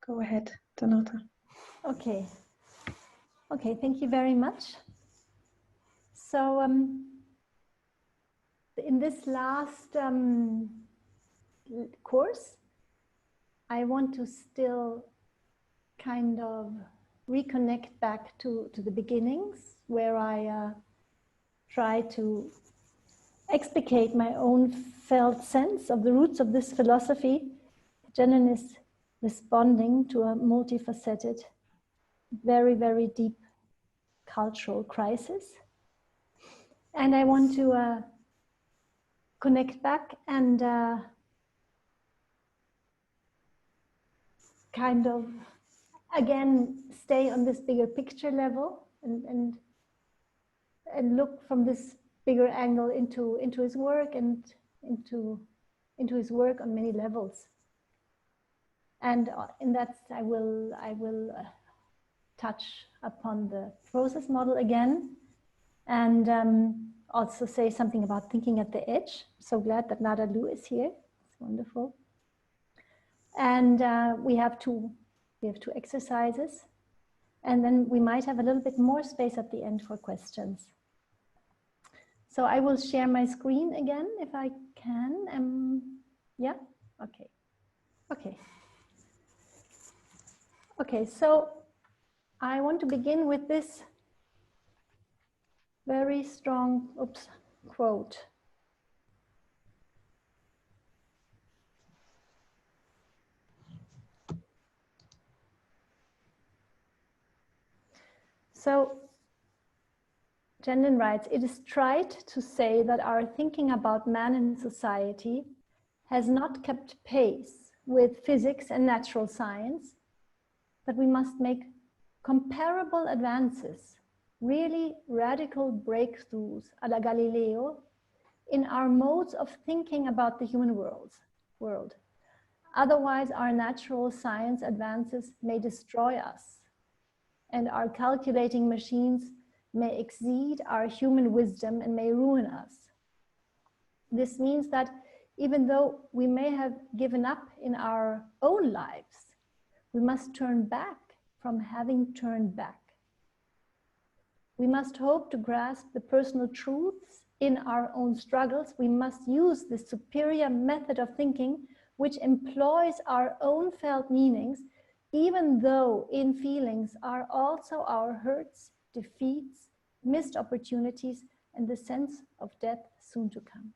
Go ahead, Donata. Okay. Okay, thank you very much. So in this last course, I want to still kind of reconnect back to the beginnings, where I try to explicate my own felt sense of the roots of this philosophy. Jenin is responding to a multifaceted, very, very deep cultural crisis. And I want to connect back and kind of, again, stay on this bigger picture level and look from this bigger angle into his work and into his work on many levels. And in that, I will touch upon the process model again, and also say something about thinking at the edge. So glad that Nada Lu is here. It's wonderful. And we have two exercises, and then we might have a little bit more space at the end for questions. So I will share my screen again if I can. Yeah. Okay. Okay. Okay. So I want to begin with this very strong quote. So Jenin writes, "It is trite to say that our thinking about man and society has not kept pace with physics and natural science, but we must make comparable advances, really radical breakthroughs a la Galileo, in our modes of thinking about the human world. Otherwise, our natural science advances may destroy us, and our calculating machines may exceed our human wisdom and may ruin us. This means that even though we may have given up in our own lives, we must turn back from having turned back. We must hope to grasp the personal truths in our own struggles. We must use this superior method of thinking which employs our own felt meanings, even though in feelings are also our hurts, defeats, missed opportunities, and the sense of death soon to come.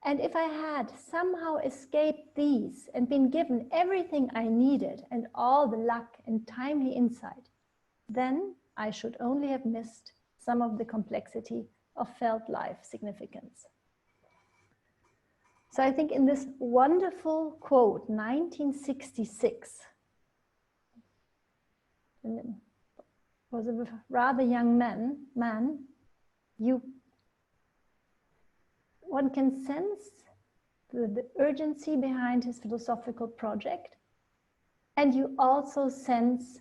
And if I had somehow escaped these and been given everything I needed and all the luck and timely insight, then I should only have missed some of the complexity of felt life significance." So I think in this wonderful quote, 1966, was a rather young man, one can sense the urgency behind his philosophical project, and you also sense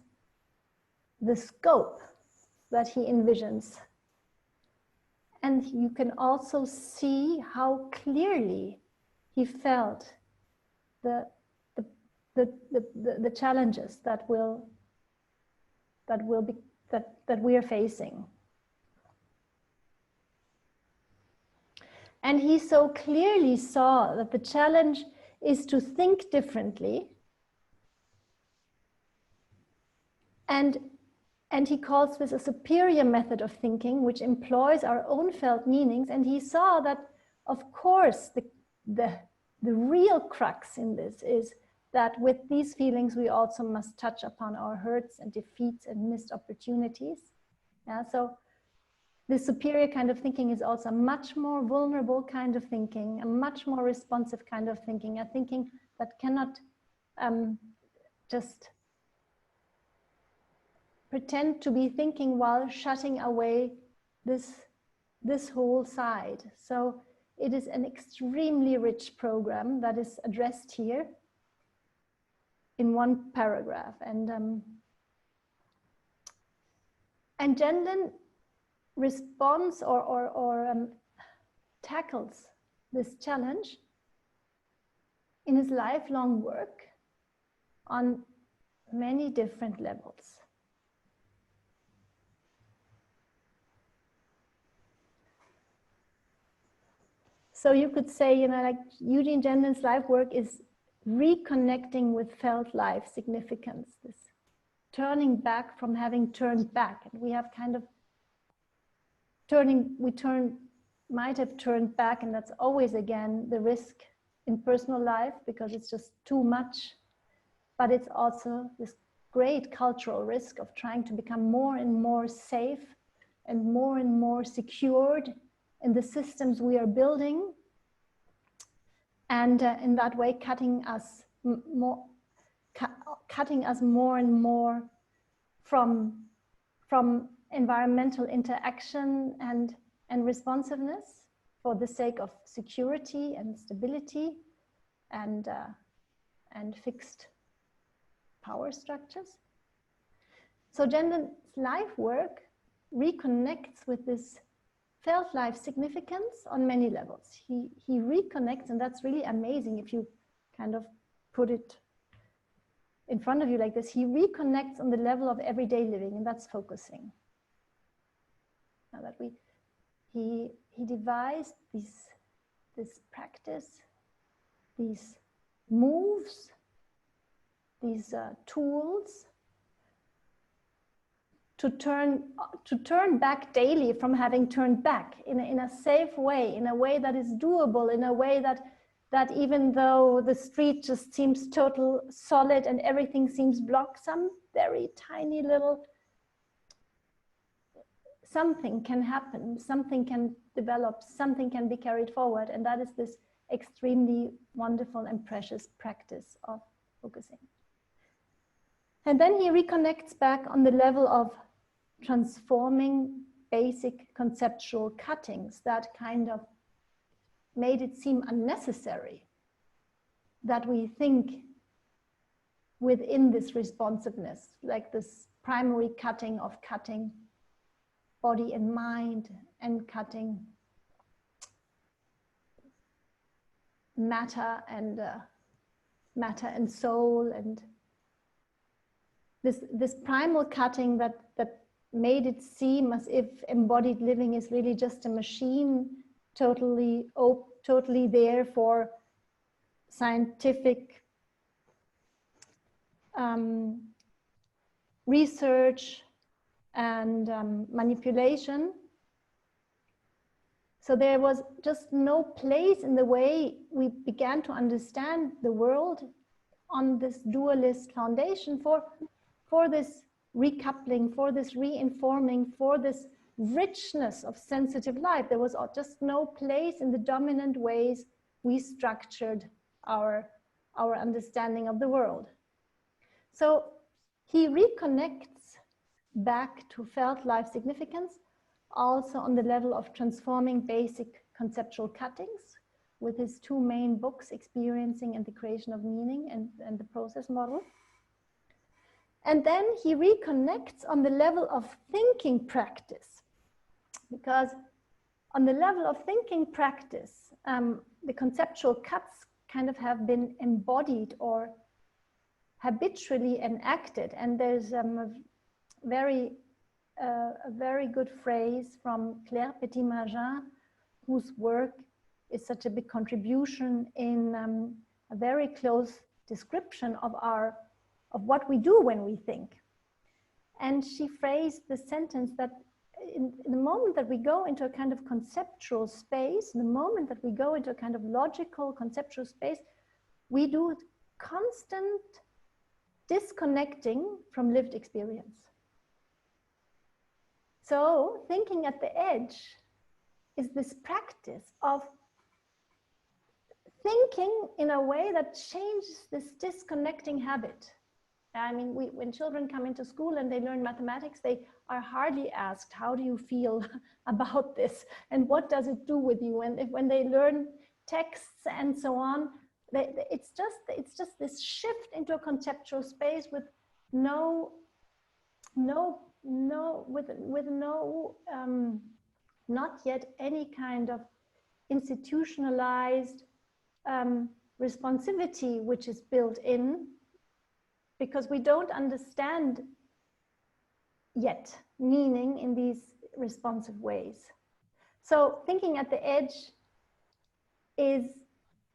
the scope that he envisions. And you can also see how clearly he felt the challenges that we are facing. And he so clearly saw that the challenge is to think differently. And he calls this a superior method of thinking, which employs our own felt meanings. And he saw that, of course, the real crux in this is that with these feelings, we also must touch upon our hurts and defeats and missed opportunities. Yeah, so this superior kind of thinking is also a much more vulnerable kind of thinking, a much more responsive kind of thinking, a thinking that cannot just pretend to be thinking while shutting away this whole side. So it is an extremely rich program that is addressed here in one paragraph. And Jenin responds or tackles this challenge in his lifelong work on many different levels. So you could say, you know, like Eugene Gendon's life work is reconnecting with felt life significance, this turning back from having turned back. And we have kind of might have turned back, and that's always, again, the risk in personal life because it's just too much. But it's also this great cultural risk of trying to become more and more safe and more secured in the systems we are building, and in that way cutting us more and more from environmental interaction and responsiveness for the sake of security and stability and fixed power structures. So Gendon's life work reconnects with this felt life significance on many levels. He reconnects, and that's really amazing if you kind of put it in front of you like this. He reconnects on the level of everyday living, and that's focusing. Now that he devised this practice, these moves, these tools to turn back daily from having turned back in a safe way, in a way that is doable, in a way that even though the street just seems total solid and everything seems blocked, some very tiny little something can happen, something can develop, something can be carried forward, and that is this extremely wonderful and precious practice of focusing. And then he reconnects back on the level of transforming basic conceptual cuttings that kind of made it seem unnecessary that we think within this responsiveness, like this primary cutting of cutting body and mind and cutting matter and soul, and this primal cutting that made it seem as if embodied living is really just a machine, totally there for scientific research and manipulation. So there was just no place in the way we began to understand the world on this dualist foundation for this recoupling, for this reinforming, for this richness of sensitive life. There was just no place in the dominant ways we structured our understanding of the world. So he reconnects back to felt life significance, also on the level of transforming basic conceptual cuttings with his two main books, Experiencing and the Creation of Meaning, and the Process Model. And then he reconnects on the level of thinking practice, because on the level of thinking practice, the conceptual cuts kind of have been embodied or habitually enacted. And there's a very good phrase from Claire Petit-Magin, whose work is such a big contribution in a very close description of what we do when we think. And she phrased the sentence that in the moment that we go into a kind of conceptual space, in the moment that we go into a kind of logical conceptual space, we do constant disconnecting from lived experience. So thinking at the edge is this practice of thinking in a way that changes this disconnecting habit. I mean, when children come into school and they learn mathematics, they are hardly asked, how do you feel about this? And what does it do with you? And when they learn texts and so on, it's just this shift into a conceptual space with not yet any kind of institutionalized responsivity which is built in because we don't understand yet meaning in these responsive ways. So thinking at the edge is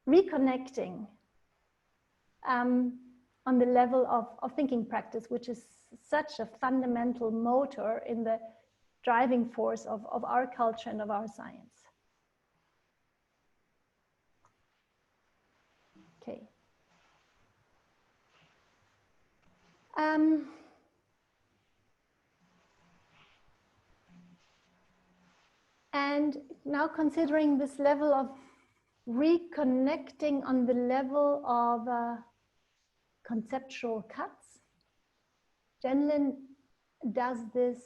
reconnecting on the level of thinking practice, which is such a fundamental motor in the driving force of our culture and of our science. Okay. And now considering this level of reconnecting on the level of conceptual cuts, Jenlin does this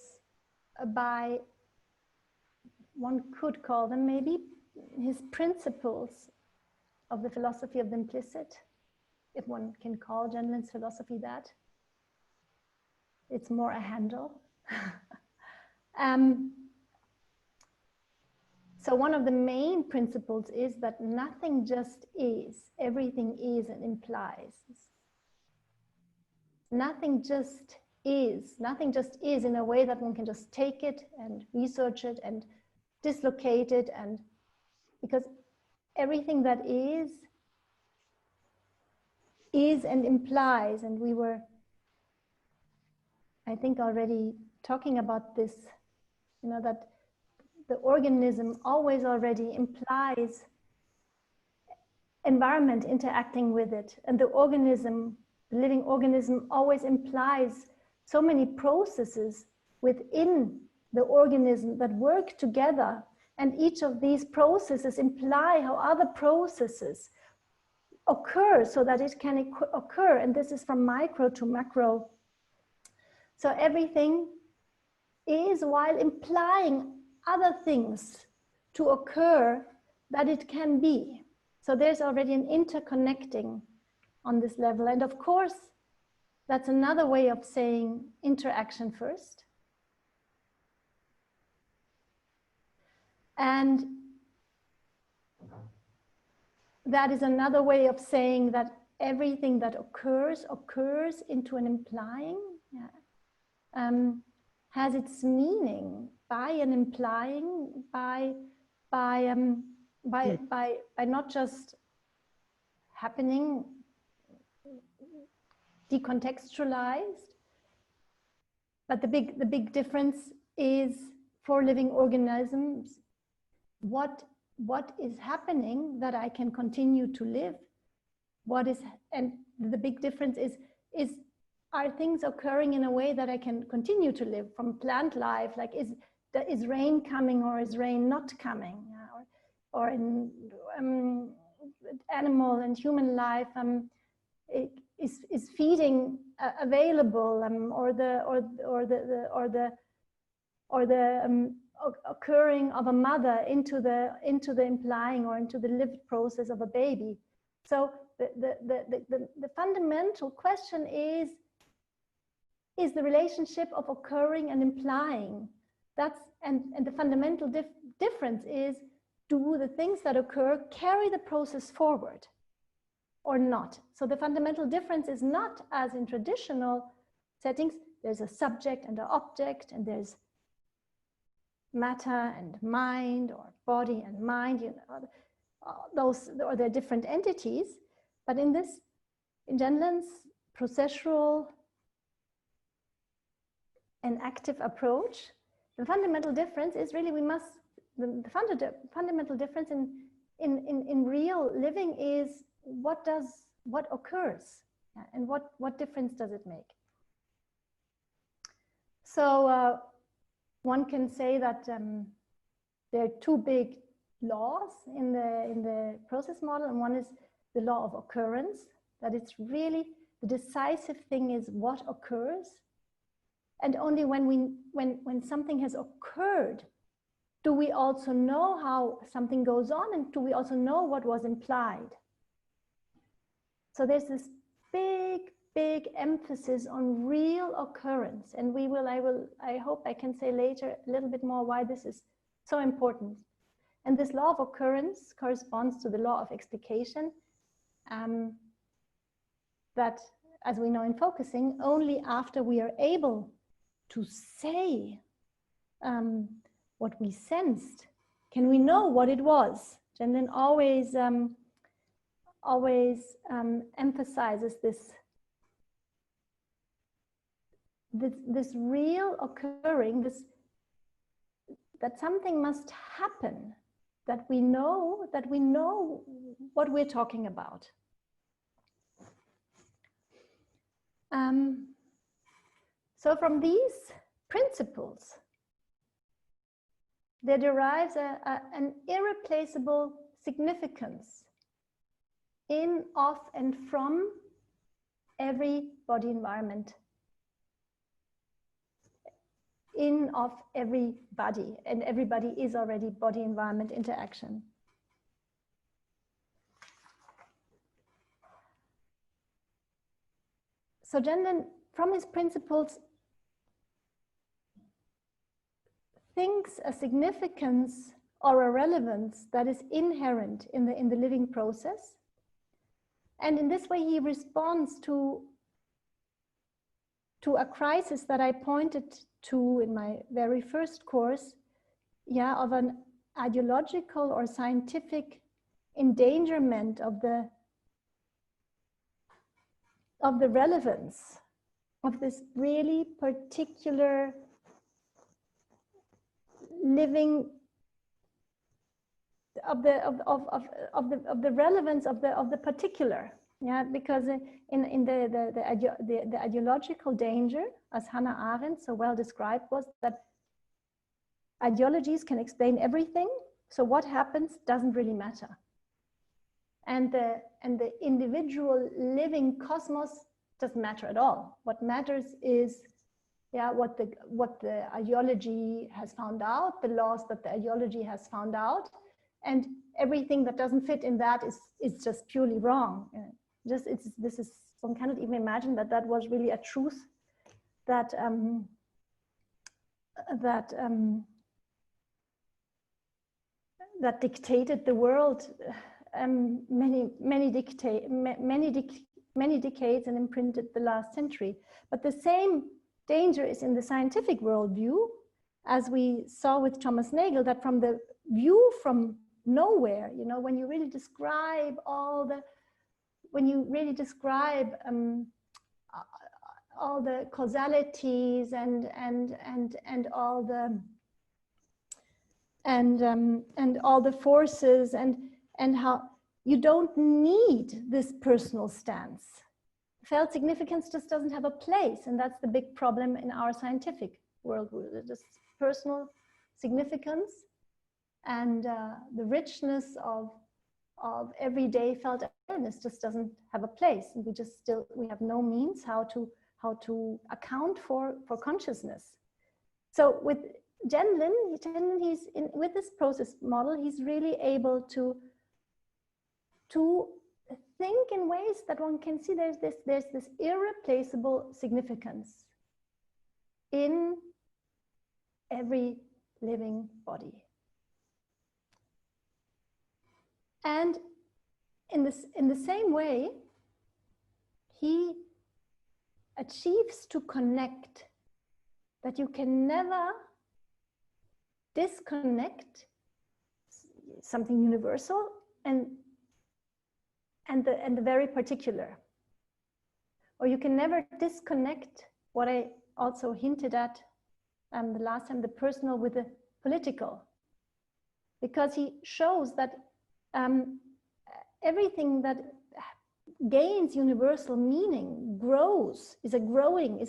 by, one could call them maybe, his principles of the philosophy of the implicit, if one can call Jenlin's philosophy that. It's more a handle. So one of the main principles is that nothing just is, everything is and implies. Nothing just is in a way that one can just take it and research it and dislocate it, and because everything that is and implies. And we were, I think, already talking about this, you know, that the organism always already implies environment interacting with it, and the organism, the living organism, always implies so many processes within the organism that work together, and each of these processes imply how other processes occur so that it can occur, and this is from micro to macro. So everything is, while implying other things to occur, that it can be. So there's already an interconnecting on this level. And of course, that's another way of saying interaction first. And that is another way of saying that everything that occurs into an implying, has its meaning by an implying, by not just happening decontextualized, but the big difference is for living organisms, what is happening that I can continue to live? And the big difference is are things occurring in a way that I can continue to live? From plant life, like is rain coming or is rain not coming? Or in animal and human life, is feeding available, or the occurring of a mother into the implying or into the lived process of a baby. So the fundamental question is the relationship of occurring and implying. And the fundamental difference is, do the things that occur carry the process forward or not? So the fundamental difference is not, as in traditional settings, there's a subject and an object, and there's matter and mind, or body and mind, you know, those, or they're different entities. But in Jenlin's processual and active approach, the fundamental difference is really the fundamental difference in real living is what occurs, and what difference does it make? So one can say that there are two big laws in the process model, and one is the law of occurrence, that it's really the decisive thing is what occurs, and only when something has occurred do we also know how something goes on, and do we also know what was implied. So there's this big emphasis on real occurrence, and I hope I can say later a little bit more why this is so important. And this law of occurrence corresponds to the law of explication, that as we know in focusing, only after we are able to say what we sensed can we know what it was. Gendlin always emphasizes this real occurring, that something must happen, that we know what we're talking about. So from these principles, there derives an irreplaceable significance in, of, and from every body environment, in, of every body, and everybody is already body environment interaction. So Gendlin, from his principles, thinks a significance or a relevance that is inherent in the living process. And in this way, he responds to a crisis that I pointed to in my very first course, yeah, of an ideological or scientific endangerment of the relevance of this really particular living, of the relevance of the particular. Yeah, because in the ideological danger, as Hannah Arendt so well described, was that ideologies can explain everything, so what happens doesn't really matter. And the individual living cosmos doesn't matter at all. What matters is, yeah, what the ideology has found out, the laws that the ideology has found out, and everything that doesn't fit in that is just purely wrong. This is, one cannot even imagine that was really a truth that that dictated the world many decades and imprinted the last century. But the same danger is in the scientific worldview, as we saw with Thomas Nagel, that from the view from nowhere, you know, when you really describe all the causalities and all the forces and how you don't need this personal stance. Felt significance just doesn't have a place, and that's the big problem in our scientific world. This personal significance and the richness of everyday felt awareness just doesn't have a place, and we have no means how to account for consciousness. So with Gendlin, with this process model, he's really able to think in ways that one can see there's this irreplaceable significance in every living body. And in the same way, he achieves to connect, that you can never disconnect something universal and the very particular. Or you can never disconnect what I also hinted at the last time, the personal with the political. Because he shows that everything that gains universal meaning grows, is a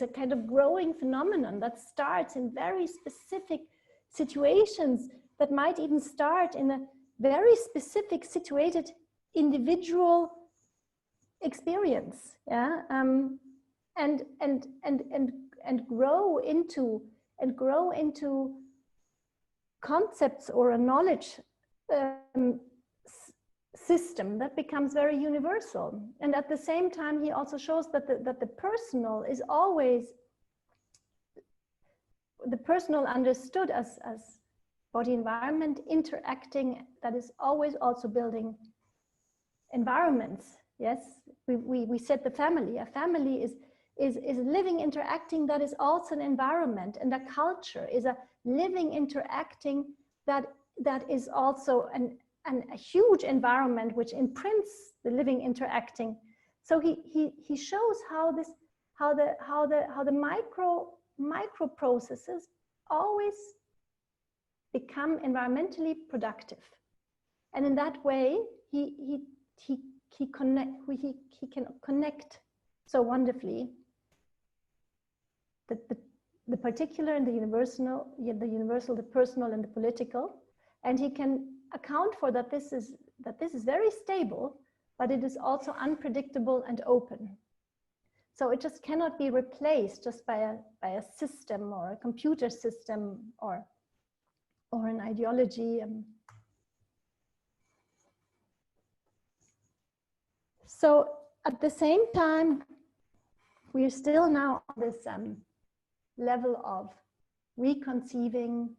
kind of growing phenomenon that starts in very specific situations, that might even start in a very specific situated individual experience, yeah, and grow into concepts or a knowledge system that becomes very universal. And at the same time, he also shows that the personal is always, the personal understood as body environment interacting, that is always also building environments, Yes, we said the family. A family is living, interacting, that is also an environment, and a culture is a living, interacting that is also a huge environment which imprints the living, interacting. So he shows how the micro processes always become environmentally productive, and in that way he can connect so wonderfully the particular and the universal, the personal and the political, and he can account for that this is very stable, but it is also unpredictable and open. So it just cannot be replaced just by a system or a computer system or an ideology. So at the same time, we are still now on this level of reconceiving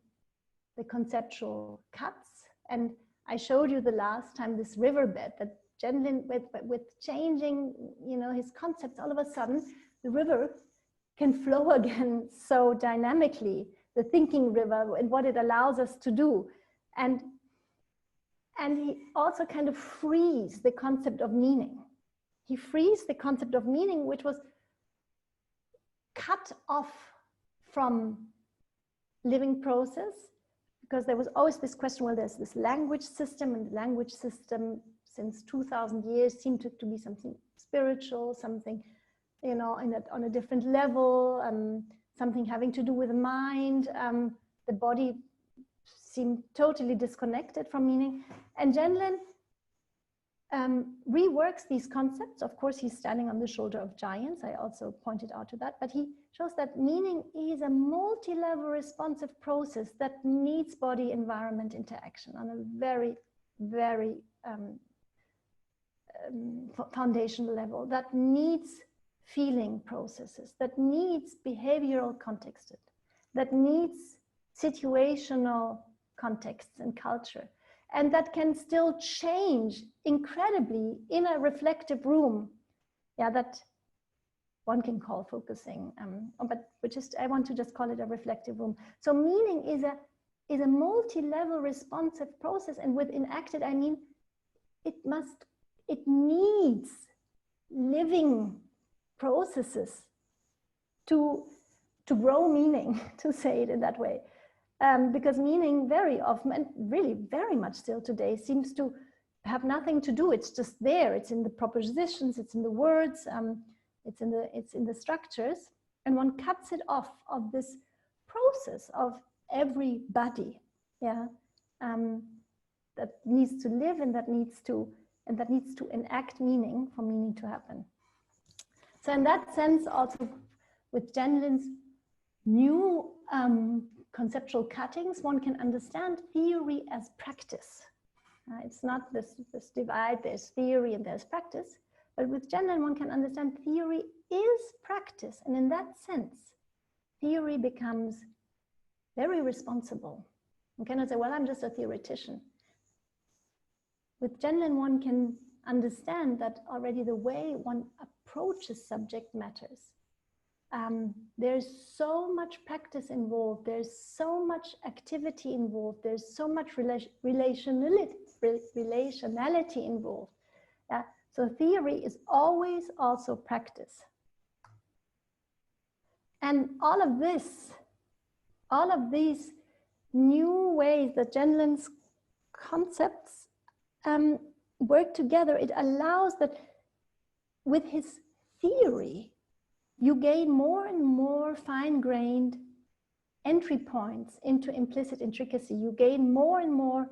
the conceptual cuts. And I showed you the last time this riverbed that Genlin, with changing, his concepts, all of a sudden the river can flow again so dynamically, the thinking river, and what it allows us to do. And he also kind of frees the concept of meaning. He frees the concept of meaning, which was cut off from living process, because there was always this question, well, there's this language system, and the language system since 2000 years seemed to be something spiritual, something, on a different level, something having to do with the mind. The body seemed totally disconnected from meaning. And Genlin reworks these concepts. Of course, he's standing on the shoulder of giants. I also pointed out to that, but he shows that meaning is a multi-level responsive process that needs body-environment interaction on a very, very foundational level, that needs feeling processes, that needs behavioral context, that needs situational contexts and culture, and that can still change incredibly in a reflective room. Yeah, that one can call focusing, but I want to just call it a reflective room. So meaning is a multi-level responsive process, and with enacted, I mean, it needs living processes to grow meaning, to say it in that way. Because meaning very often, and really very much still today, seems to have nothing to do. It's just there. It's in the propositions, it's in the words, it's in the structures, and one cuts it off of this process of everybody, yeah, that needs to live, and that needs to enact meaning for meaning to happen. So in that sense, also with Genlin's new conceptual cuttings, one can understand theory as practice. It's not this divide, there's theory and there's practice, but with Genlin one can understand theory is practice, and in that sense, theory becomes very responsible. You cannot say, well, I'm just a theoretician. With Genlin one can understand that already the way one approaches subject matters. There's so much practice involved, there's so much activity involved, there's so much relationality involved. So theory is always also practice. And all of these new ways that Genlin's concepts work together, it allows that with his theory, you gain more and more fine-grained entry points into implicit intricacy. You gain more and more,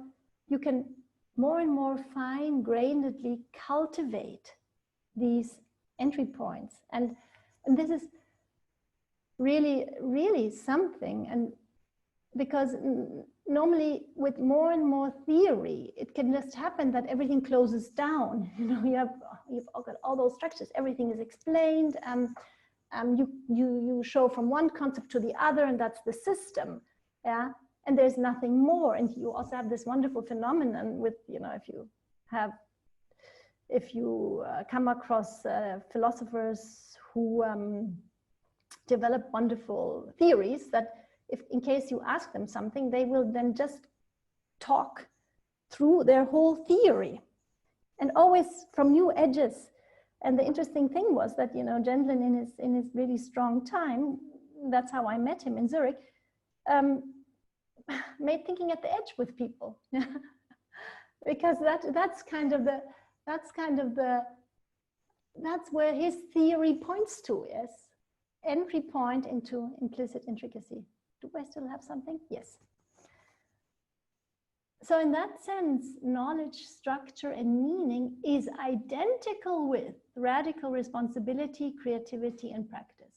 you can more and more fine-grainedly cultivate these entry points. And this is really, really something. And because normally with more and more theory, it can just happen that everything closes down. You've got all those structures, everything is explained. You show from one concept to the other, and that's the system, yeah. And there's nothing more. And you also have this wonderful phenomenon with, if you have if you come across philosophers who develop wonderful theories that if in case you ask them something, they will then just talk through their whole theory and always from new edges. And the interesting thing was that, you know, Gendlin in his really strong time, that's how I met him in Zurich, made thinking at the edge with people. Because that's where his theory points to, yes. Entry point into implicit intricacy. Do I still have something? Yes. So in that sense, knowledge, structure, and meaning is identical with radical responsibility, creativity, and practice.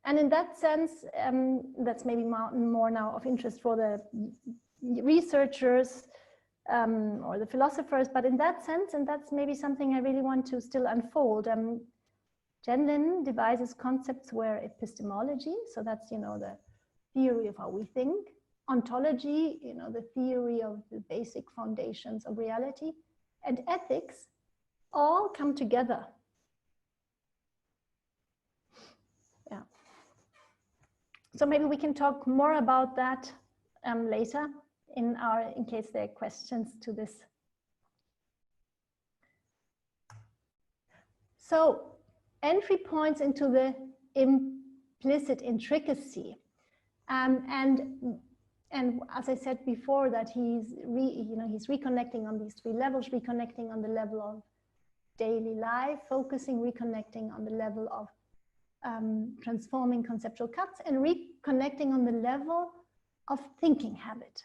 And in that sense, that's maybe more now of interest for the researchers or the philosophers, but in that sense, and that's maybe something I really want to still unfold, Gendlin devises concepts where epistemology, so that's, you know, the theory of how we think, ontology, you know, the theory of the basic foundations of reality, and ethics all come together. Yeah. So maybe we can talk more about that later in case there are questions to this. So entry points into the implicit intricacy. And as I said before, that he's reconnecting on these three levels, reconnecting on the level of daily life, focusing, reconnecting on the level of transforming conceptual cuts, and reconnecting on the level of thinking habit.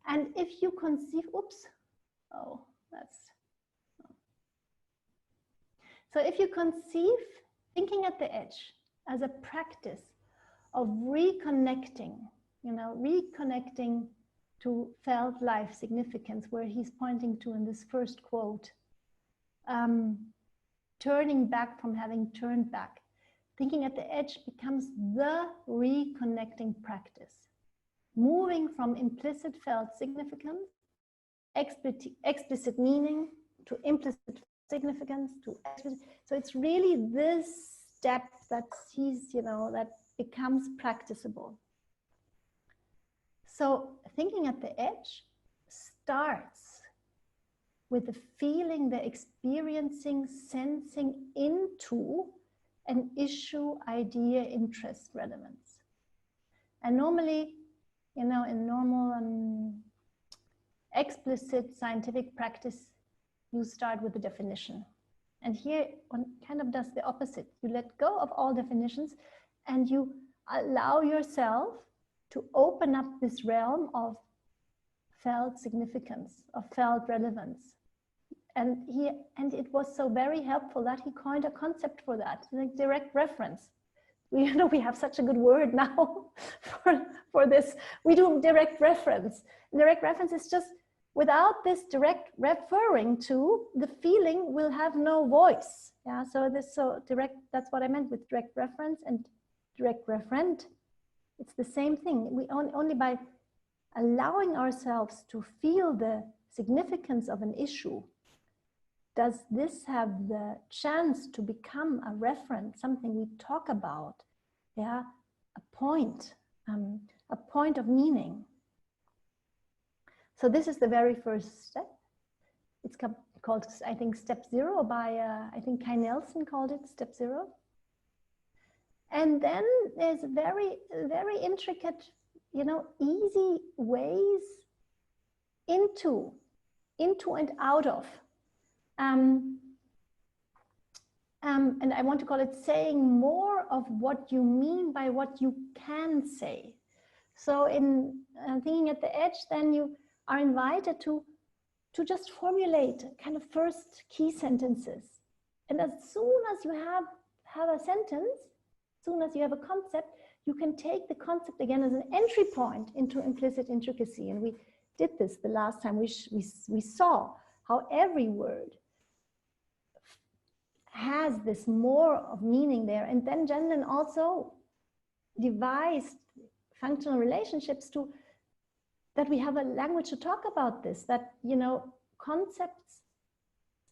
And if you conceive, so if you conceive thinking at the edge as a practice of reconnecting, you know, reconnecting to felt life significance, where he's pointing to in this first quote, turning back from having turned back. Thinking at the edge becomes the reconnecting practice, moving from implicit felt significance, explicit meaning, to implicit significance, to explicit. So it's really this step that he's, you know, that becomes practicable. So thinking at the edge starts with the feeling, the experiencing, sensing into an issue, idea, interest, relevance. And normally, you know, in normal explicit scientific practice, you start with the definition. And here one kind of does the opposite. You let go of all definitions and you allow yourself to open up this realm of felt significance, of felt relevance. And it was so very helpful that he coined a concept for that, like direct reference. We have such a good word now for this. We do direct reference. Direct reference is just, without this direct referring to, the feeling will have no voice. Yeah, so direct, that's what I meant with direct reference and direct referent. It's the same thing. We only by allowing ourselves to feel the significance of an issue, does this have the chance to become a reference, something we talk about, yeah, a point of meaning. So this is the very first step. It's called, I think, step 0 by, I think Kai Nelson called it step 0. And then there's very, very intricate, you know, easy ways into and out of. And I want to call it saying more of what you mean by what you can say. So in thinking at the edge, then you are invited to just formulate kind of first key sentences. And as soon as you have a sentence, as soon as you have a concept, you can take the concept again as an entry point into implicit intricacy. And we did this the last time. We saw how every word has this more of meaning there. And then Gendlin also devised functional relationships that we have a language to talk about this, that, you know, concepts,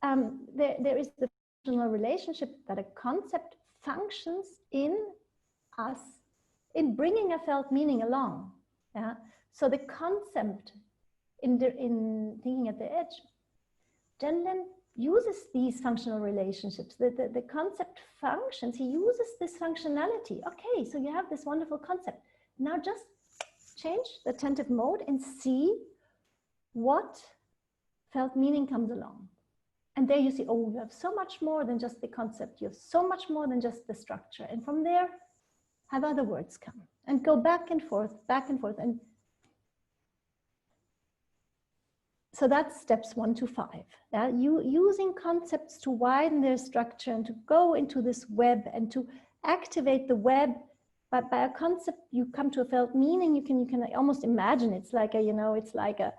there is the functional relationship that a concept functions in us, in bringing a felt meaning along. Yeah? So the concept in thinking at the edge, Gendlin uses these functional relationships. The concept functions, he uses this functionality. Okay, so you have this wonderful concept. Now just change the attentive mode and see what felt meaning comes along. And there you see, oh, you have so much more than just the concept. You have so much more than just the structure. And from there, have other words come and go back and forth. And so that's steps 1 to 5. You using concepts to widen their structure and to go into this web and to activate the web. But by a concept, you come to a felt meaning. You can almost imagine it's like a, you know, it's like a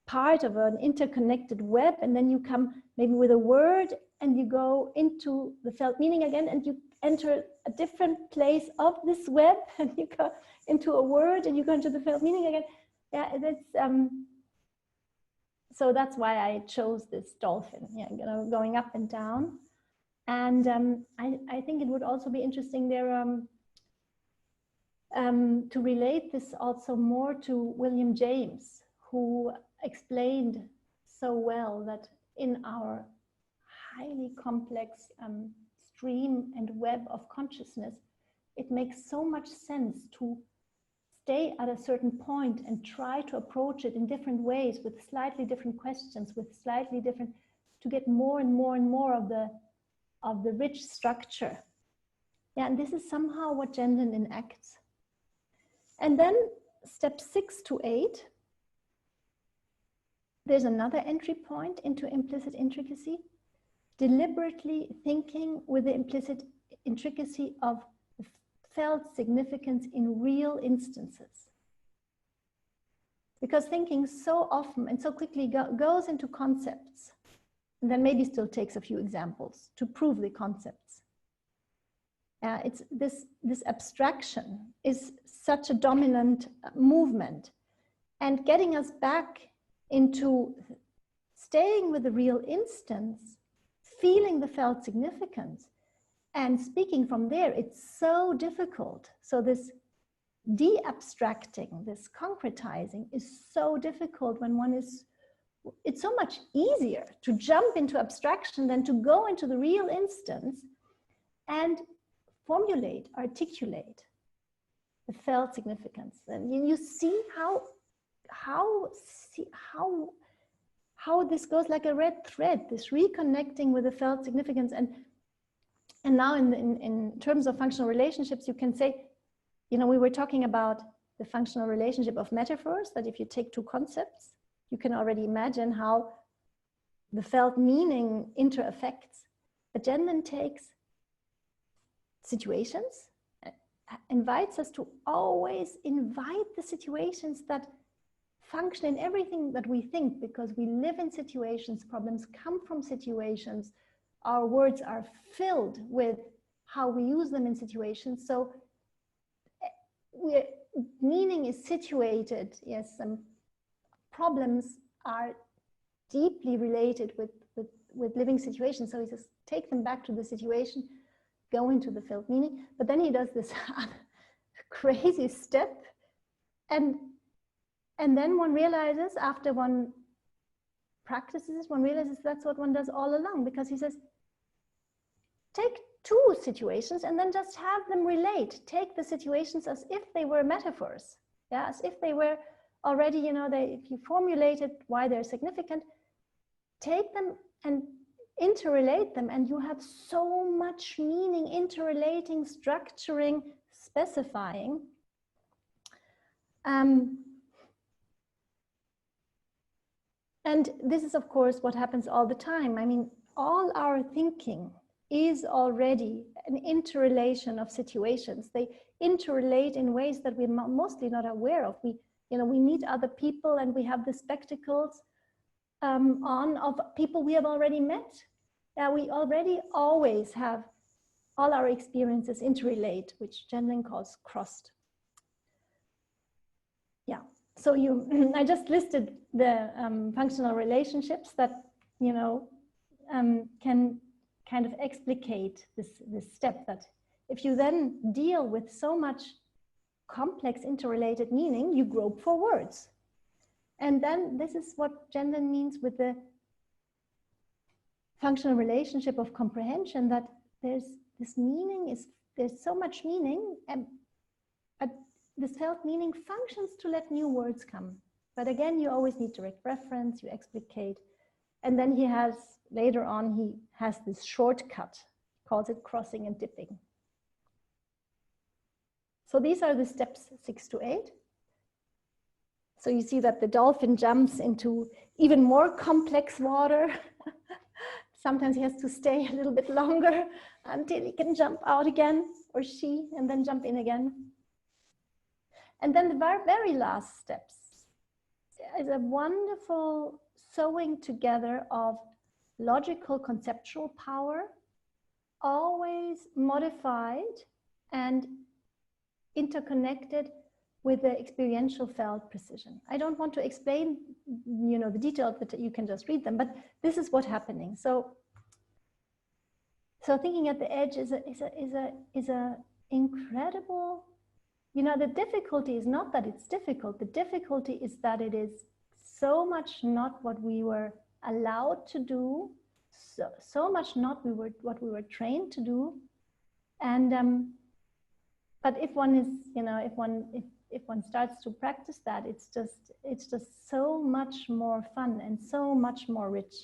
part of an interconnected web, and then you come maybe with a word and you go into the felt meaning again, and you enter a different place of this web, and you go into a word and you go into the felt meaning again. Yeah, that's so that's why I chose this dolphin, yeah, you know, going up and down. And I think it would also be interesting there to relate this also more to William James, who explained so well that in our highly complex stream and web of consciousness, it makes so much sense to stay at a certain point and try to approach it in different ways, with slightly different questions, with slightly different, to get more and more and more of the rich structure. Yeah, and this is somehow what Gendlin enacts. And then step 6 to 8, there's another entry point into implicit intricacy, deliberately thinking with the implicit intricacy of felt significance in real instances. Because thinking so often and so quickly goes into concepts, and then maybe still takes a few examples to prove the concepts. It's this abstraction is such a dominant movement, and getting us back into staying with the real instance, feeling the felt significance, and speaking from there, it's so difficult. So this de-abstracting, this concretizing is so difficult when one is, it's so much easier to jump into abstraction than to go into the real instance and formulate, articulate the felt significance. And you see how this goes like a red thread, this reconnecting with the felt significance. And now in terms of functional relationships, you can say, you know, we were talking about the functional relationship of metaphors, that if you take two concepts, you can already imagine how the felt meaning interaffects. But Gendlin takes situations, invites us to always invite the situations that function in everything that we think, because we live in situations, problems come from situations, our words are filled with how we use them in situations. So meaning is situated, yes, problems are deeply related with living situations. So he says, take them back to the situation, go into the felt meaning. But then he does this crazy step, and then one realizes, after one practices, one realizes that's what one does all along, because he says, take two situations and then just have them relate. Take the situations as if they were metaphors, yeah, as if they were already, you know, if you formulated why they're significant, take them and interrelate them, and you have so much meaning, interrelating, structuring, specifying. And this is, of course, what happens all the time. I mean, all our thinking is already an interrelation of situations. They interrelate in ways that we're mostly not aware of. We meet other people and we have the spectacles on of people we have already met. We already always have all our experiences interrelate, which Gendlin calls crossed. Yeah, So I just listed the functional relationships that, you know, can kind of explicate this step, that if you then deal with so much complex interrelated meaning, you grope for words. And then this is what Gendlin means with the functional relationship of comprehension, that there's so much meaning, but this felt meaning functions to let new words come. But again, you always need direct reference, you explicate. And then he has, later on, he has this shortcut, he calls it crossing and dipping. So these are the steps 6 to 8. So you see that the dolphin jumps into even more complex water. Sometimes he has to stay a little bit longer until he can jump out again, or she, and then jump in again. And then the very last steps is a wonderful sewing together of logical conceptual power, always modified and interconnected with the experiential felt precision. I don't want to explain, you know, the details, but you can just read them, but this is what's happening. So thinking at the edge is a incredible, you know, the difficulty is not that it's difficult. The difficulty is that it is so much not what we were allowed to do, so much not what we were trained to do. And but if one is, you know, if one starts to practice that, it's just so much more fun and so much more rich.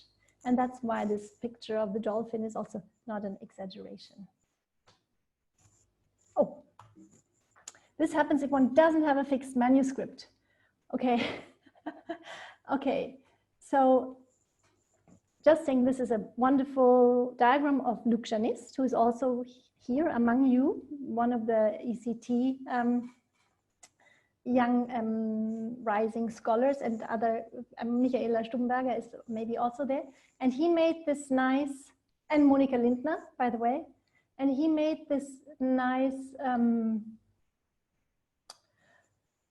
And that's why this picture of the dolphin is also not an exaggeration. Oh, this happens if one doesn't have a fixed manuscript. Okay. Okay, so just saying, this is a wonderful diagram of Luc Janist, who is also here among you, one of the ECT young rising scholars, and other, Michaela Stubenberger is maybe also there. And he made this nice, and Monika Lindner, by the way, and he made this nice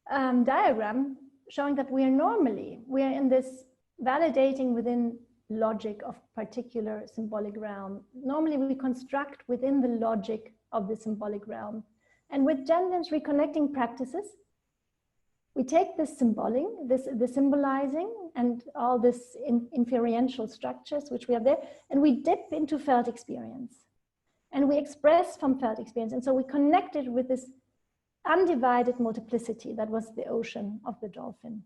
diagram showing that we are in this validating within logic of particular symbolic realm. Normally we construct within the logic of the symbolic realm. And with Gendlin's reconnecting practices, we take this the symbolizing and all this inferential structures which we have there, and we dip into felt experience. And we express from felt experience. And so we connect it with this undivided multiplicity that was the ocean of the dolphin.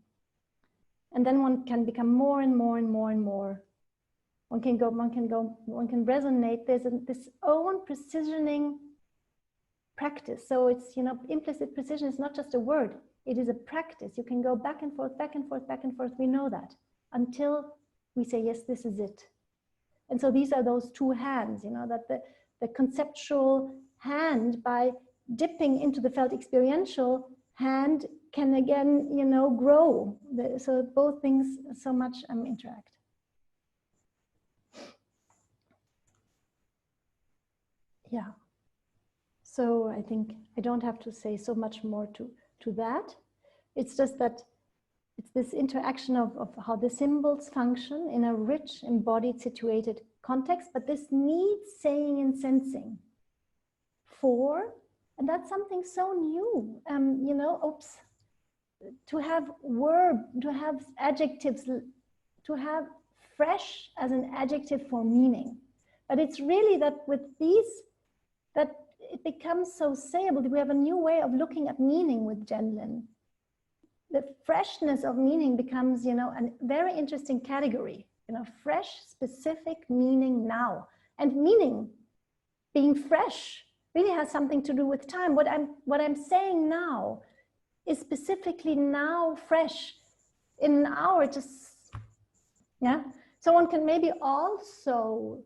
And then one can become more and more and more and more. One can resonate. There's this own precisioning practice. So it's, you know, implicit precision is not just a word. It is a practice. You can go back and forth, back and forth, back and forth. We know that until we say, yes, this is it. And so these are those two hands, you know, that the conceptual hand, by dipping into the felt experiential hand, can again, you know, grow. So both things so much interact. Yeah. So I think I don't have to say so much more to that. It's just that it's this interaction of how the symbols function in a rich, embodied, situated context, but this needs saying and sensing for, and that's something so new, you know, to have to have adjectives, to have fresh as an adjective for meaning. But it's really that with these, that it becomes so sayable. We have a new way of looking at meaning with Gendlin. The freshness of meaning becomes, you know, a very interesting category, you know, fresh, specific meaning now. And meaning, being fresh, really has something to do with time. What I'm saying now is specifically now fresh in an hour, just, yeah. So one can maybe also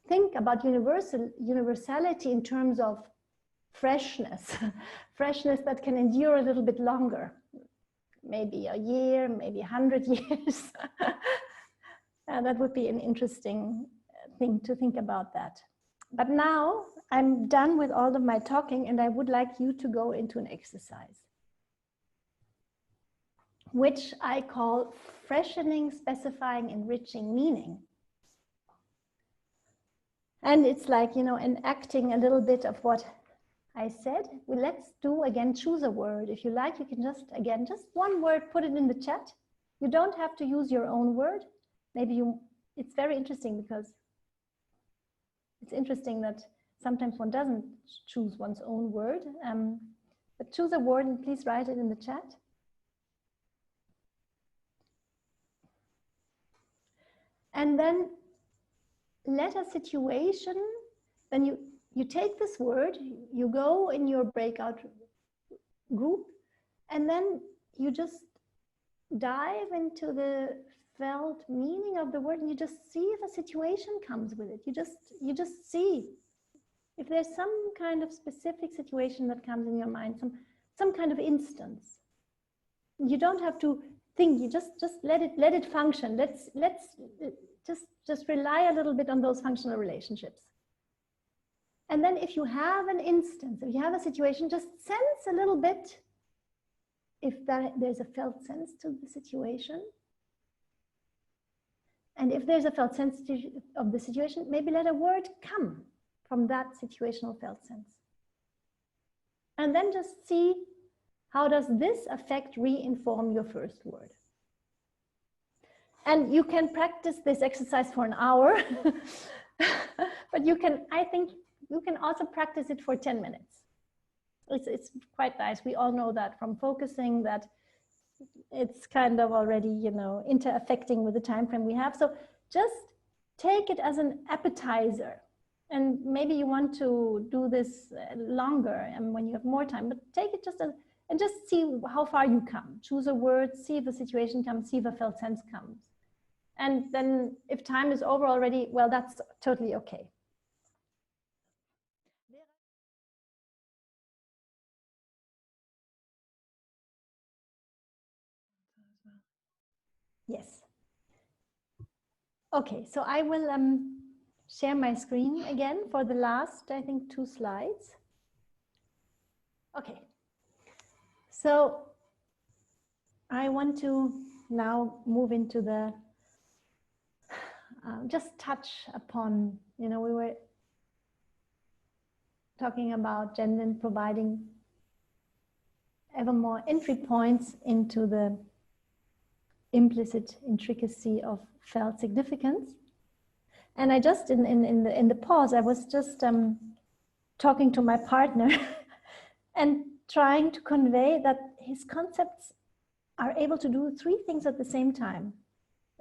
think about universality in terms of freshness, freshness that can endure a little bit longer, maybe a year, maybe 100 years. That would be an interesting thing to think about that. But now I'm done with all of my talking, and I would like you to go into an exercise. which I call freshening, specifying, enriching meaning. And it's like, enacting a little bit of what I said. Well, let's do again, choose a word. If you like, you can just one word, put it in the chat. You don't have to use your own word. It's very interesting because it's interesting that sometimes one doesn't choose one's own word. But choose a word and please write it in the chat. And then let a situation, then you take this word, you go in your breakout group, and then you just dive into the felt meaning of the word, and you just see if a situation comes with it. You just see if there's some kind of specific situation that comes in your mind, some kind of instance. You don't have to think, you just let it function. Let's just rely a little bit on those functional relationships. And then if you have an instance, if you have a situation, just sense a little bit if there's a felt sense to the situation. And if there's a felt sense of the situation, maybe let a word come from that situational felt sense. And then just see, how does this effect re-inform your first word? And you can practice this exercise for an hour, but I think you can also practice it for 10 minutes. It's quite nice. We all know that from focusing, that it's kind of already, inter-affecting with the time frame we have. So just take it as an appetizer. And maybe you want to do this longer and when you have more time, but take it and just see how far you come. Choose a word, see if a situation comes, see if a felt sense comes. And then if time is over already, well, that's totally okay. Yes. Okay, so I will share my screen again for the last, I think, 2 slides. Okay. So I want to now move into the, just touch upon, we were talking about Gendon providing ever more entry points into the implicit intricacy of felt significance. And I just, in the pause, I was just talking to my partner and trying to convey that his concepts are able to do 3 things at the same time.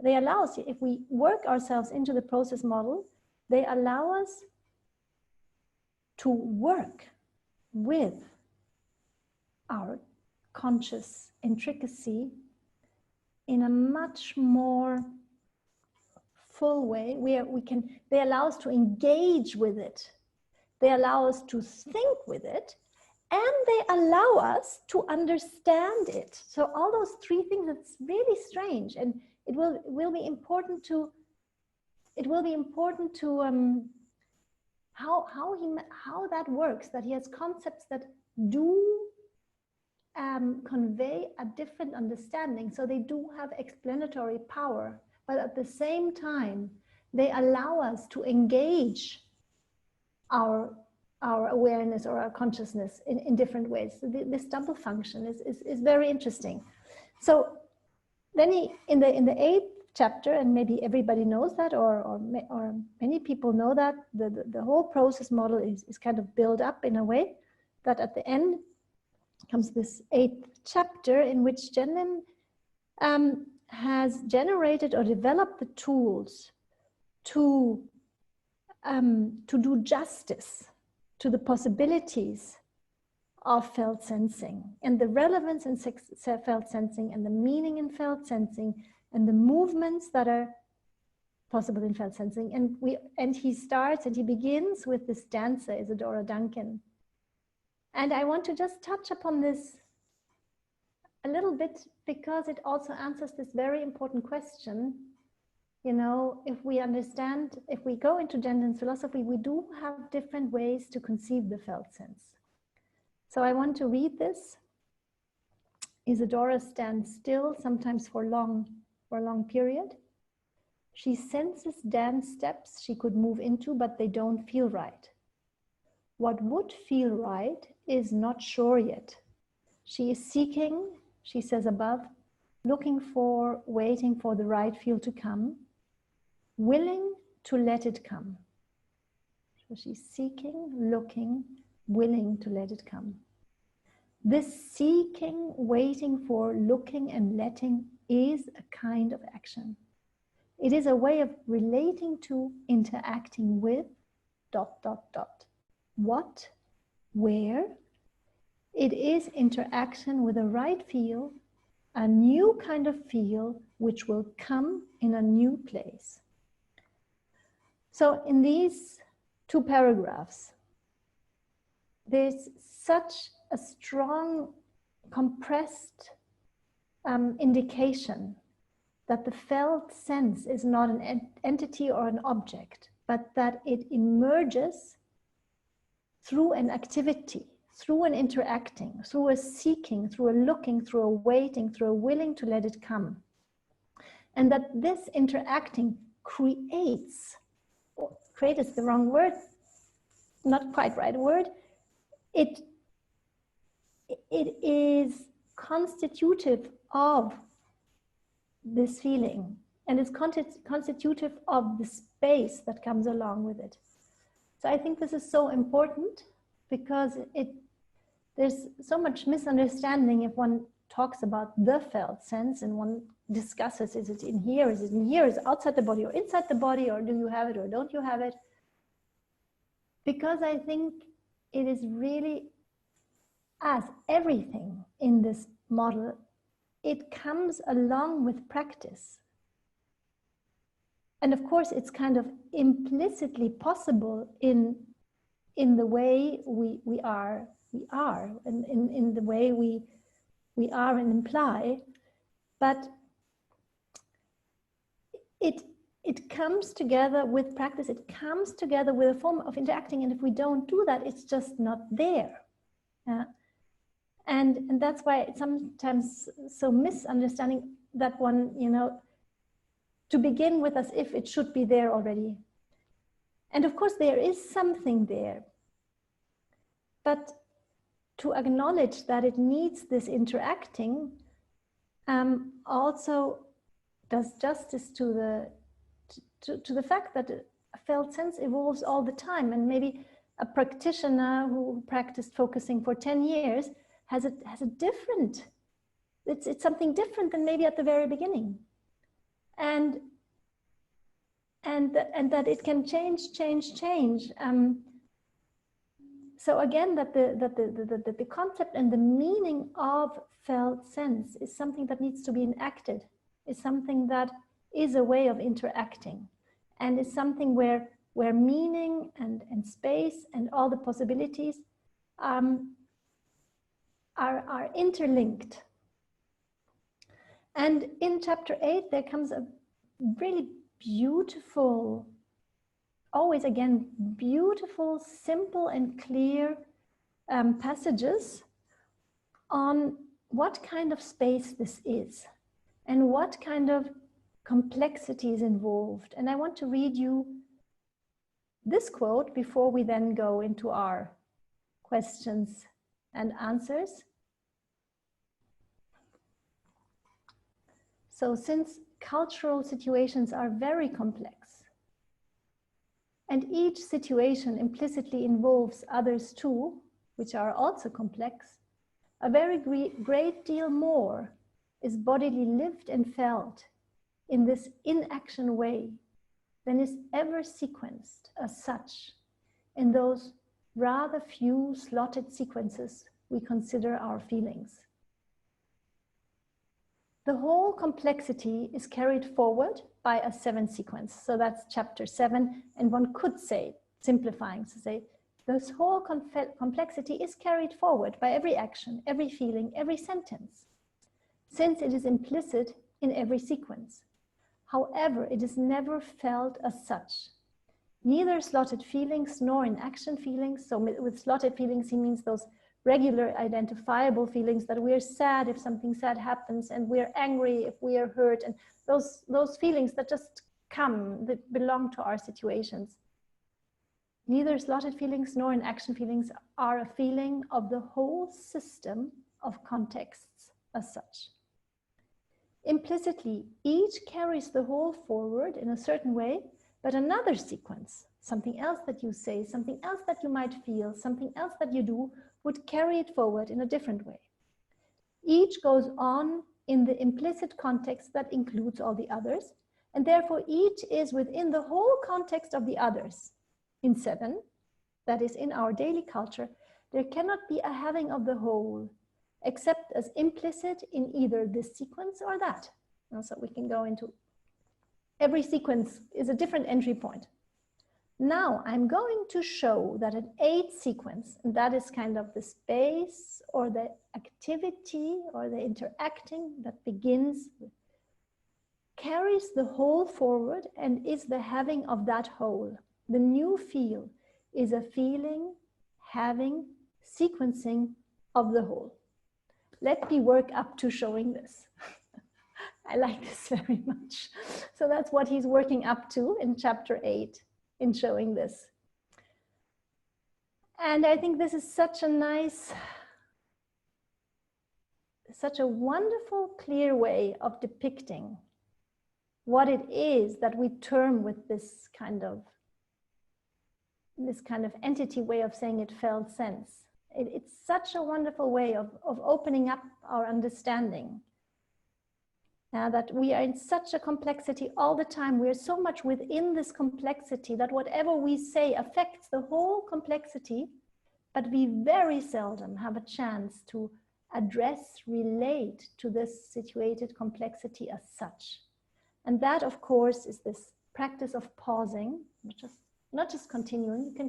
They allow us, if we work ourselves into the process model, they allow us to work with our conscious intricacy in a much more full way, where they allow us to engage with it. They allow us to think with it, and they allow us to understand it. So all those 3 things, it's really strange, and it will be important to how that works, that he has concepts that do convey a different understanding. So they do have explanatory power, but at the same time, they allow us to engage our awareness or our consciousness in different ways. So this double function is very interesting. So then in the 8th chapter, and maybe everybody knows that, or many people know that, the whole process model is kind of built up in a way that at the end comes this 8th chapter in which Gendon has generated or developed the tools to do justice to the possibilities of felt sensing and the relevance in felt sensing and the meaning in felt sensing and the movements that are possible in felt sensing. And he begins with this dancer, Isadora Duncan. And I want to just touch upon this a little bit because it also answers this very important question. If we understand, if we go into Gendon's philosophy, we do have different ways to conceive the felt sense. So I want to read this. Isadora stands still, sometimes for a long period. She senses dance steps she could move into, but they don't feel right. What would feel right is not sure yet. She is seeking, she says above, looking for, waiting for the right feel to come, willing to let it come. So she's seeking, looking, willing to let it come. This seeking, waiting for, looking and letting is a kind of action. It is a way of relating to, interacting with, ... What, where? It is interaction with a right feel, a new kind of feel, which will come in a new place. So in these 2 paragraphs, there's such a strong, compressed indication that the felt sense is not an entity or an object, but that it emerges through an activity, through an interacting, through a seeking, through a looking, through a waiting, through a willing to let it come. And that this interacting creates, create is the wrong word, not quite right word, it is constitutive of this feeling, and is constitutive of the space that comes along with it. So I think this is so important, because there's so much misunderstanding if one talks about the felt sense and one discusses, is it in here, is it outside the body or inside the body, or do you have it or don't you have it? Because I think it is really, as everything in this model, it comes along with practice. And of course, it's kind of implicitly possible in the way we are, and in the way we are and imply, but it comes together with practice, it comes together with a form of interacting, and if we don't do that, it's just not there. And that's why it's sometimes so misunderstanding that one, to begin with as if it should be there already. And of course there is something there, but to acknowledge that it needs this interacting also does justice to the fact that a felt sense evolves all the time. And maybe a practitioner who practiced focusing for 10 years has a different, it's something different than maybe at the very beginning. And that it can change. So again, that the concept and the meaning of felt sense is something that needs to be enacted, is something that is a way of interacting, and is something where meaning and space and all the possibilities are interlinked. And in chapter 8, there comes a really beautiful, always again, beautiful, simple and clear passages on what kind of space this is and what kind of complexity is involved. And I want to read you this quote before we then go into our questions and answers. So since cultural situations are very complex, and each situation implicitly involves others too, which are also complex, a very great deal more is bodily lived and felt in this inaction way than is ever sequenced as such in those rather few slotted sequences we consider our feelings. The whole complexity is carried forward by a 7 sequence. So that's chapter 7. And one could say, simplifying, to say, this whole complexity is carried forward by every action, every feeling, every sentence, since it is implicit in every sequence. However, it is never felt as such. Neither slotted feelings nor in action feelings. So with slotted feelings, he means those regular identifiable feelings, that we're sad if something sad happens, and we're angry if we are hurt, and those feelings that just come, that belong to our situations. Neither slotted feelings nor inaction feelings are a feeling of the whole system of contexts as such. Implicitly, each carries the whole forward in a certain way, but another sequence, something else that you say, something else that you might feel, something else that you do, would carry it forward in a different way. Each goes on in the implicit context that includes all the others, and therefore each is within the whole context of the others. In 7, that is in our daily culture, there cannot be a having of the whole, except as implicit in either this sequence or that. And so we can go into, every sequence is a different entry point. Now I'm going to show that an 8 sequence, and that is kind of the space or the activity or the interacting that begins, carries the whole forward and is the having of that whole. The new feel is a feeling, having, sequencing of the whole. Let me work up to showing this. I like this very much. So that's what he's working up to in chapter 8, in showing this. And I think this is such a nice, such a wonderful, clear way of depicting what it is that we term with this kind of entity way of saying it, felt sense. It's such a wonderful way of opening up our understanding. That we are in such a complexity all the time. We are so much within this complexity that whatever we say affects the whole complexity, but we very seldom have a chance to address, relate to this situated complexity as such. And that, of course, is this practice of pausing, not just continuing. You can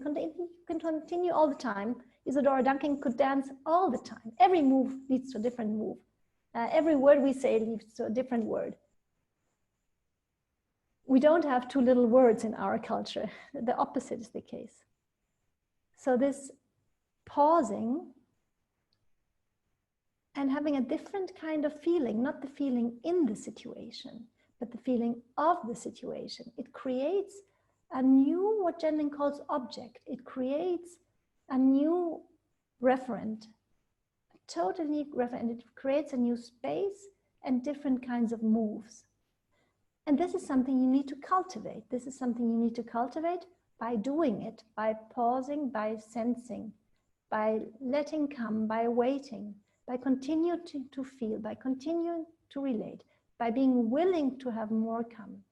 continue all the time. Isadora Duncan could dance all the time. Every move leads to a different move. Every word we say leads to a different word. We don't have 2 little words in our culture. The opposite is the case. So this pausing and having a different kind of feeling, not the feeling in the situation, but the feeling of the situation. It creates a new, what Jen calls object. It creates a new referent, a totally new referent. It creates a new space and different kinds of moves. And this is something you need to cultivate. This is something you need to cultivate by doing it, by pausing, by sensing, by letting come, by waiting, by continuing to feel, by continuing to relate, by being willing to have more come.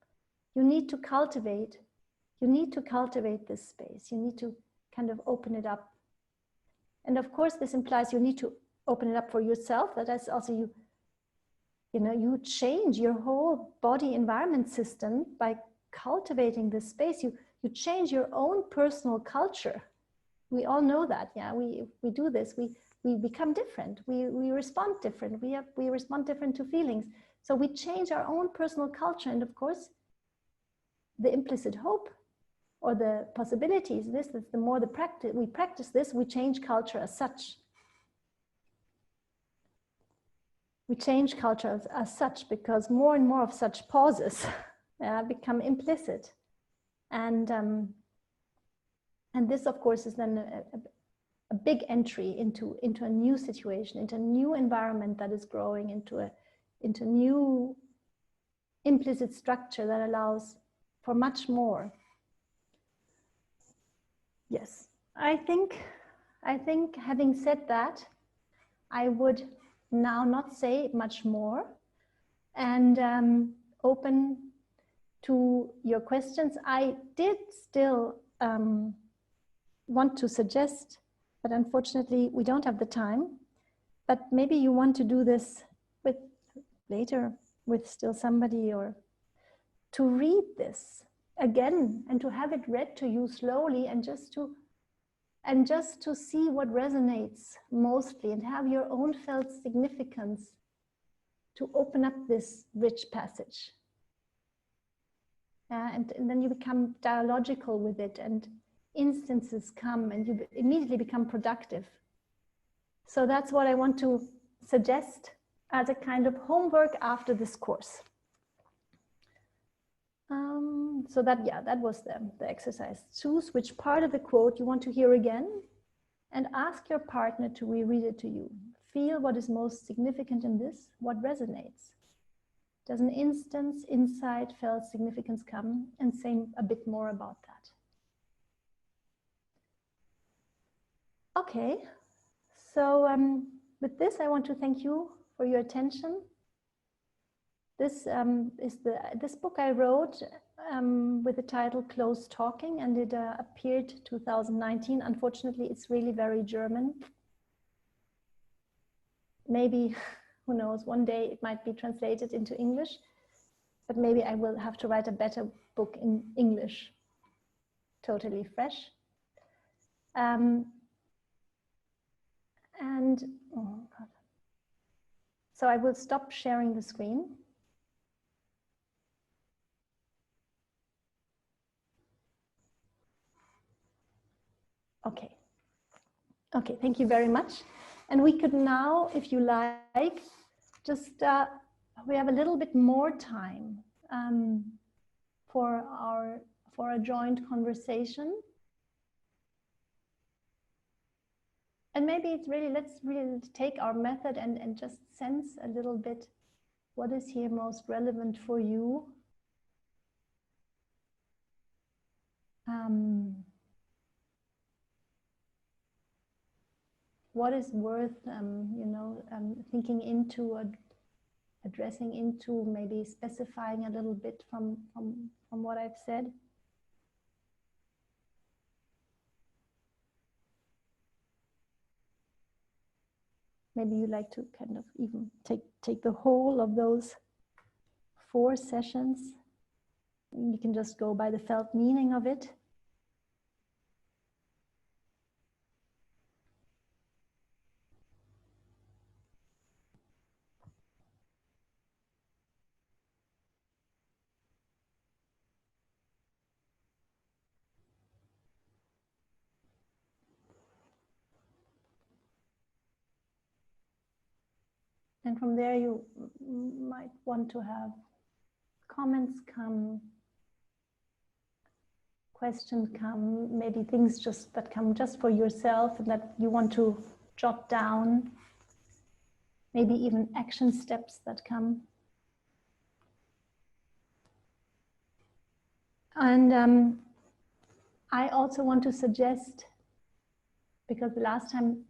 You need to cultivate this space. You need to kind of open it up. And of course, this implies you need to open it up for yourself. That is also you change your whole body environment system by cultivating this space. You change your own personal culture. We all know that, yeah. We do this. We become different. We respond different. We respond different to feelings. So we change our own personal culture, and of course, the implicit hope or the possibilities. This is the more we practice this, we change culture as such. We change culture as such because more and more of such pauses become implicit, and this, of course, is then a big entry into a new situation, into a new environment that is growing into new implicit structure that allows for much more. Yes, I think having said that, I would now not say much more and open to your questions. I did still want to suggest, but unfortunately we don't have the time, but maybe you want to do this later with still somebody, or to read this again and to have it read to you slowly, and just to see what resonates mostly, and have your own felt significance to open up this rich passage. And then you become dialogical with it, and instances come, and you immediately become productive. So that's what I want to suggest as a kind of homework after this course. So that was the exercise. Choose which part of the quote you want to hear again and ask your partner to reread it to you. Feel what is most significant in this, what resonates. Does an instance, insight, felt significance come? And say a bit more about that. Okay, so with this, I want to thank you for your attention. This this book I wrote with the title Close Talking, and it appeared 2019. Unfortunately, it's really very German. Maybe, who knows, one day it might be translated into English, but maybe I will have to write a better book in English, totally fresh. Oh God. So I will stop sharing the screen. Okay. Okay, thank you very much. And we could now, if you like, just, we have a little bit more time for a joint conversation. And maybe it's really, let's really take our method and just sense a little bit what is here most relevant for you. What is worth, thinking into, addressing into, maybe specifying a little bit from what I've said. Maybe you like to kind of even take the whole of those 4 sessions. You can just go by the felt meaning of it. And from there, you might want to have comments come, questions come, maybe things just that come just for yourself and that you want to jot down, maybe even action steps that come. And I also want to suggest, because the last time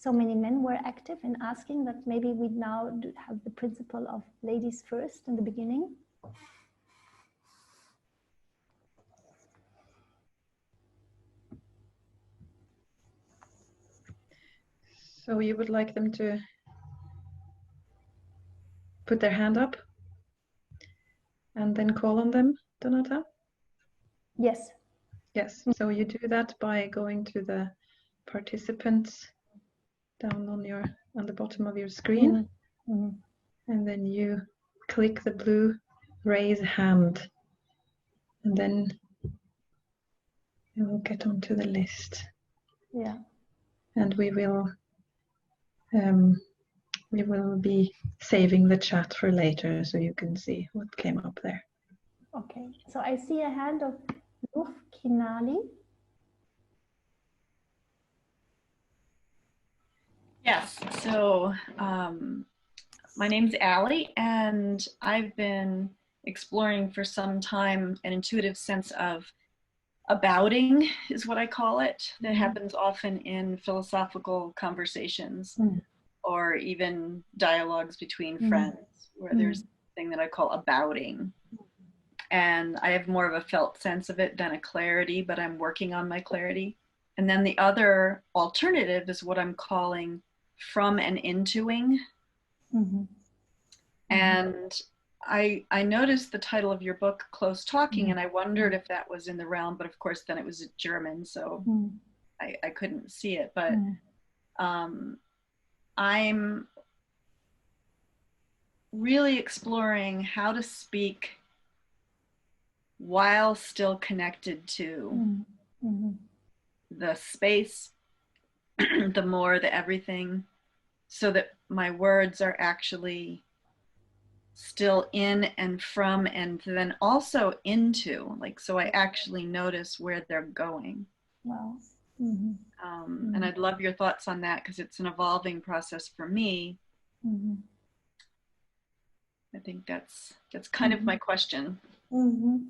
so many men were active in asking, that maybe we now have the principle of ladies first in the beginning. So you would like them to put their hand up and then call on them, Donata? Yes. Yes, so you do that by going to the participants down on the bottom of your screen. Mm-hmm. And then you click the blue raise hand, and then you will get onto the list. Yeah. And we will be saving the chat for later, so you can see what came up there. Okay, so I see a hand of Luf Kinali. Yes, so my name's Allie, and I've been exploring for some time an intuitive sense of abouting, is what I call it, that happens often in philosophical conversations or even dialogues between friends, where there's a thing that I call abouting. And I have more of a felt sense of it than a clarity, but I'm working on my clarity. And then the other alternative is what I'm calling from and intoing. And I noticed the title of your book, Close Talking, and I wondered if that was in the realm, but of course then it was German, so I couldn't see it. But I'm really exploring how to speak while still connected to the space the more, the everything, so that my words are actually still in and from and then also into, like, so I actually notice where they're going. Wow. And I'd love your thoughts on that, because it's an evolving process for me. I think that's kind of my question. Well,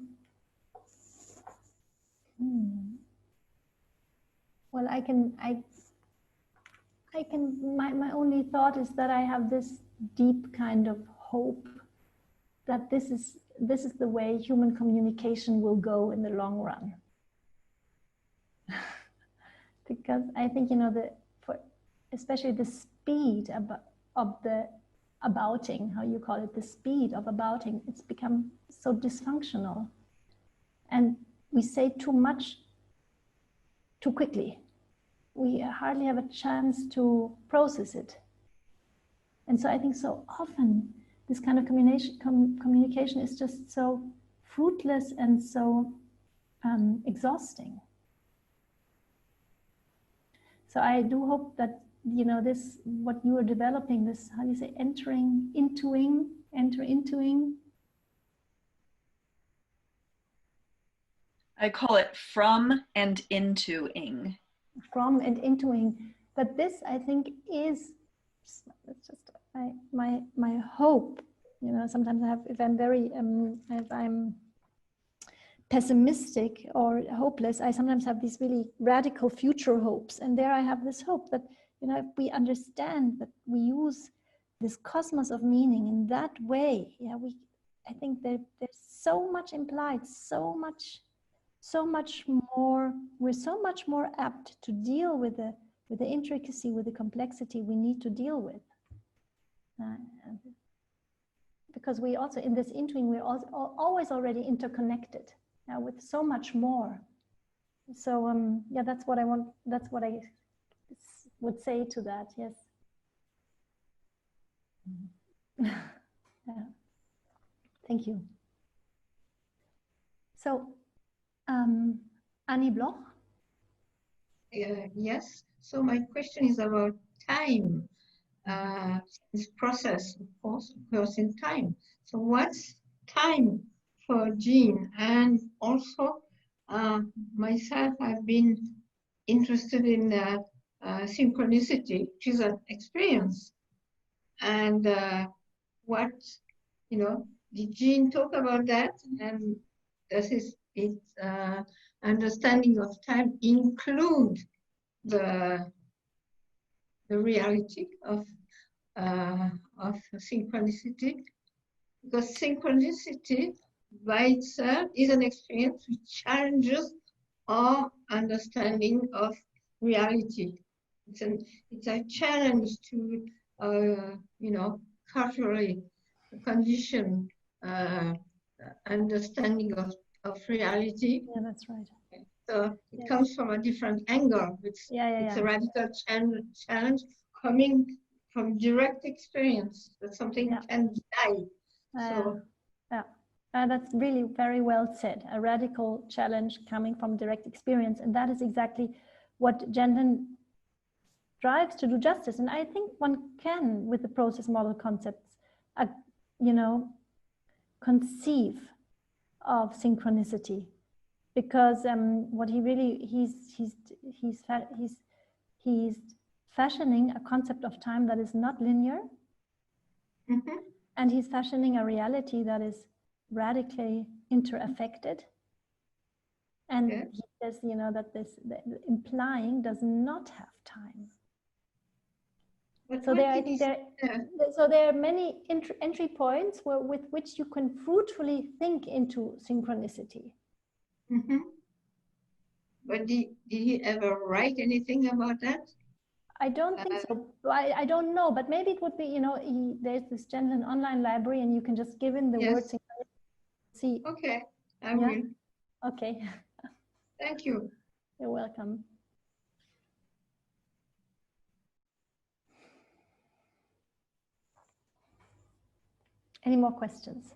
my only thought is that I have this deep kind of hope that this is the way human communication will go in the long run. Because I think, especially the speed of the abouting, how you call it, the speed of abouting, it's become so dysfunctional. And we say too much too quickly. We hardly have a chance to process it. And so I think so often this kind of communication is just so fruitless and so exhausting. So I do hope that, this, what you are developing, this, how do you say, enter intoing. I call it from and intoing. From and intoing. But this, I think, is, it's just my hope. Sometimes if I'm very, if I'm pessimistic or hopeless, I sometimes have these really radical future hopes. And there I have this hope that, if we understand that we use this cosmos of meaning in that way, I think that there's so much implied, so much more, we're so much more apt to deal with the intricacy, with the complexity we need to deal with. Because we also, in this intuing, we're always already interconnected with so much more. So yeah, that's what I would say to that. Yes. Yeah. Thank you. So Annie Bloch. Yes. So my question is about time. This process, of course, occurs in time. So what's time for Jean? And also, myself, I've been interested in synchronicity, which is an experience. And what, did Jean talk about that? And does its understanding of time include the reality of synchronicity? Because synchronicity by itself is an experience which challenges our understanding of reality. It's a challenge to culturally conditioned understanding of reality. Yeah, that's right. So it comes from a different angle. It's a radical challenge coming from direct experience that something can die. That's really very well said. A radical challenge coming from direct experience, and that is exactly what Gendon drives to do justice. And I think one can, with the process model concepts, conceive of synchronicity, because what he really he's fashioning a concept of time that is not linear, and he's fashioning a reality that is radically interaffected. And he says, that this implying does not have time. So there are many entry points with which you can fruitfully think into synchronicity. But did he ever write anything about that? I don't think so. I don't know, but maybe it would be, there's this Gendon online library, and you can just give in the word synchronicity. See. Okay, I will. Okay. Thank you. You're welcome. Any more questions?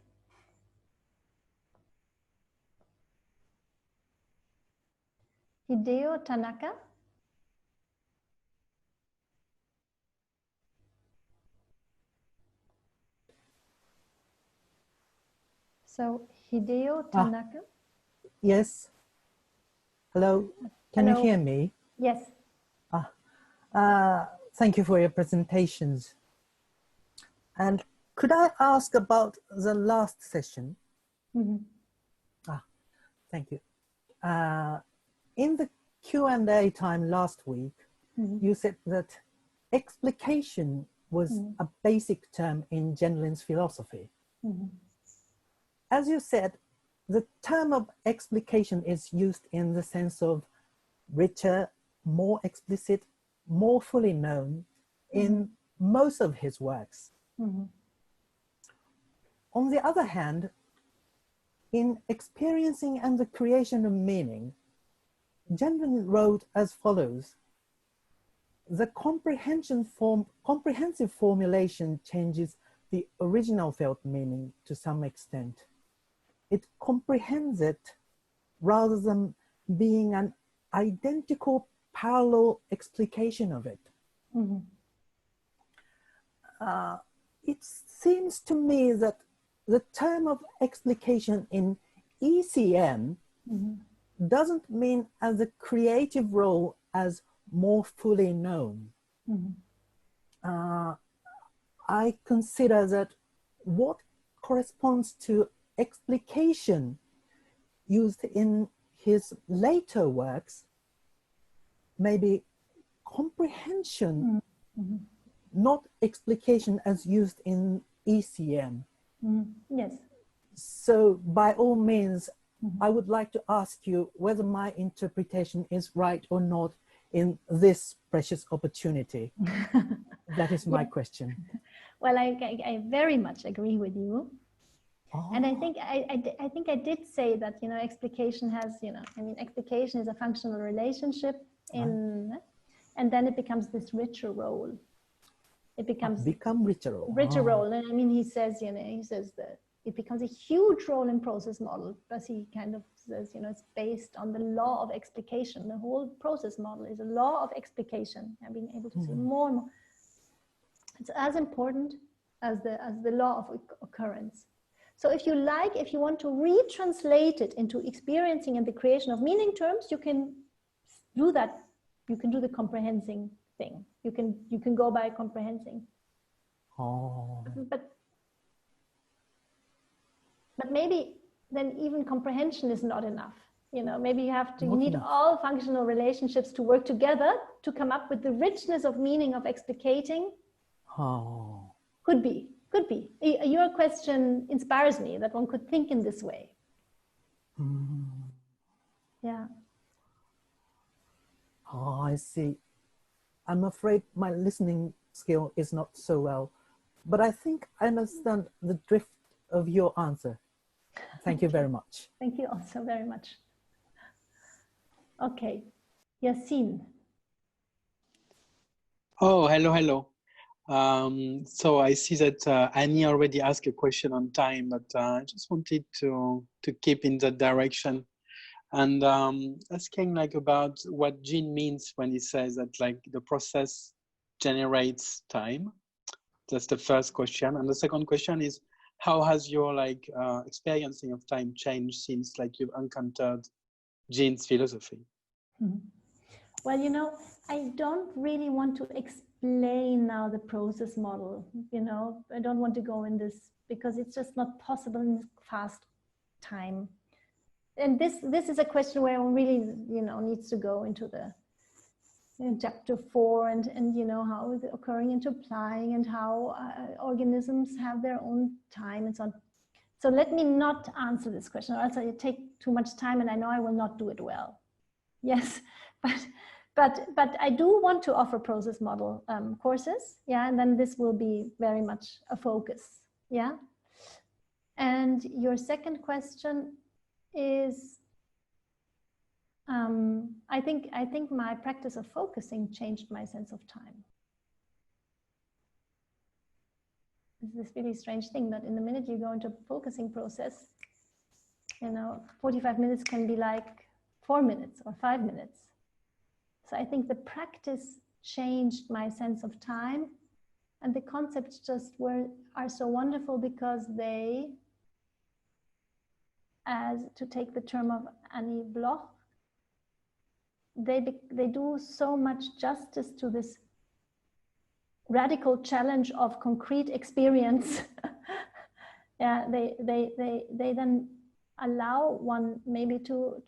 Hideo Tanaka? So Hideo Tanaka. Yes. Hello. Can Hello. you hear me? Yes. Thank you for your presentations. And could I ask about the last session? Thank you. In the Q&A time last week, you said that explication was a basic term in Genlin's philosophy. As you said, the term of explication is used in the sense of richer, more explicit, more fully known in most of his works. On the other hand, in Experiencing and the Creation of Meaning, Genlin wrote as follows: the comprehensive formulation changes the original felt meaning to some extent. It comprehends it rather than being an identical parallel explication of it. It seems to me that the term of explication in ECM doesn't mean as a creative role as more fully known. I consider that what corresponds to explication used in his later works may be comprehension, not explication as used in ECM. Yes. So by all means, I would like to ask you whether my interpretation is right or not in this precious opportunity. That is my question. Well, I very much agree with you. And I think I did say that, you know, explication has, you know, I mean, explication is a functional relationship in, and then it becomes this richer role. It becomes richer role. Richer role. And I mean, he says, you know, he says that it becomes a huge role in process model, because he kind of says, you know, it's based on the law of explication. The whole process model is a law of explication, and being able to see more and more. It's as important as the law of occurrence. So if you like, if you want to retranslate it into experiencing and the creation of meaning terms, you can do that. You can do the comprehending thing. You can go by comprehending. But maybe then even comprehension is not enough. You know, maybe you need all functional relationships to work together to come up with the richness of meaning of explicating. Could be. Your question inspires me that one could think in this way. Yeah. I see. I'm afraid my listening skill is not so well, but I think I understand the drift of your answer. Thank you very much. Thank you also very much. Okay, Yassine. Oh, hello. So I see that Annie already asked a question on time, but I just wanted to keep in that direction. And asking like about what Jean means when he says that like the process generates time. That's the first question. And the second question is, how has your like experiencing of time changed since like you've encountered Jean's philosophy? Well, you know, I don't really want to explain now the process model. You know, I don't want to go in this because it's just not possible in this fast time. And this is a question where one really, you know, needs to go into the chapter 4 and you know, how is it occurring into applying and how organisms have their own time and so on. So let me not answer this question, or else it take too much time and I know I will not do it well. Yes, but I do want to offer process model courses, yeah, and then this will be very much a focus, yeah. And your second question is, I think my practice of focusing changed my sense of time. It's this really strange thing that in the minute you go into a focusing process, you know, 45 minutes can be like 4 minutes or 5 minutes. So I think the practice changed my sense of time, and the concepts just are so wonderful because they as, to take the term of Annie Bloch, they do so much justice to this radical challenge of concrete experience. Yeah, they then allow one maybe to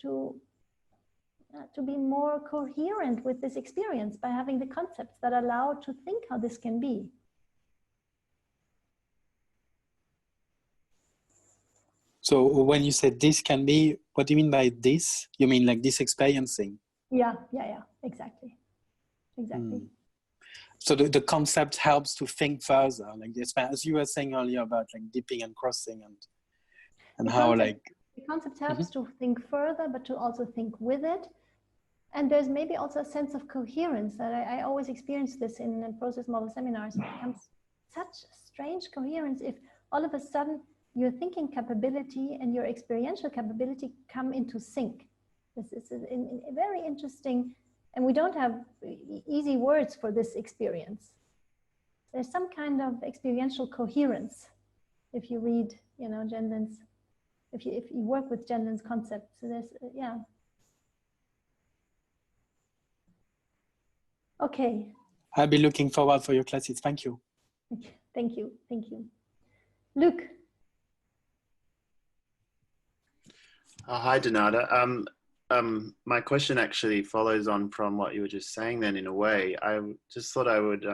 be more coherent with this experience by having the concepts that allow to think how this can be. So when you said this can be, what do you mean by this? You mean like this experiencing? Yeah, exactly. So the concept helps to think further, like this, as you were saying earlier about like dipping and crossing and how concept, like... The concept helps to think further, but to also think with it. And there's maybe also a sense of coherence that I always experience this in process model seminars. It becomes such strange coherence if all of a sudden your thinking capability and your experiential capability come into sync. This is a very interesting, and we don't have easy words for this experience. There's some kind of experiential coherence if you read, you know, Gendlin's, if you work with Gendlin's concepts. So there's, yeah. Okay. I'll be looking forward for your classes. Thank you. Thank you. Luke. Hi, Donata. My question actually follows on from what you were just saying then, in a way. I just thought I would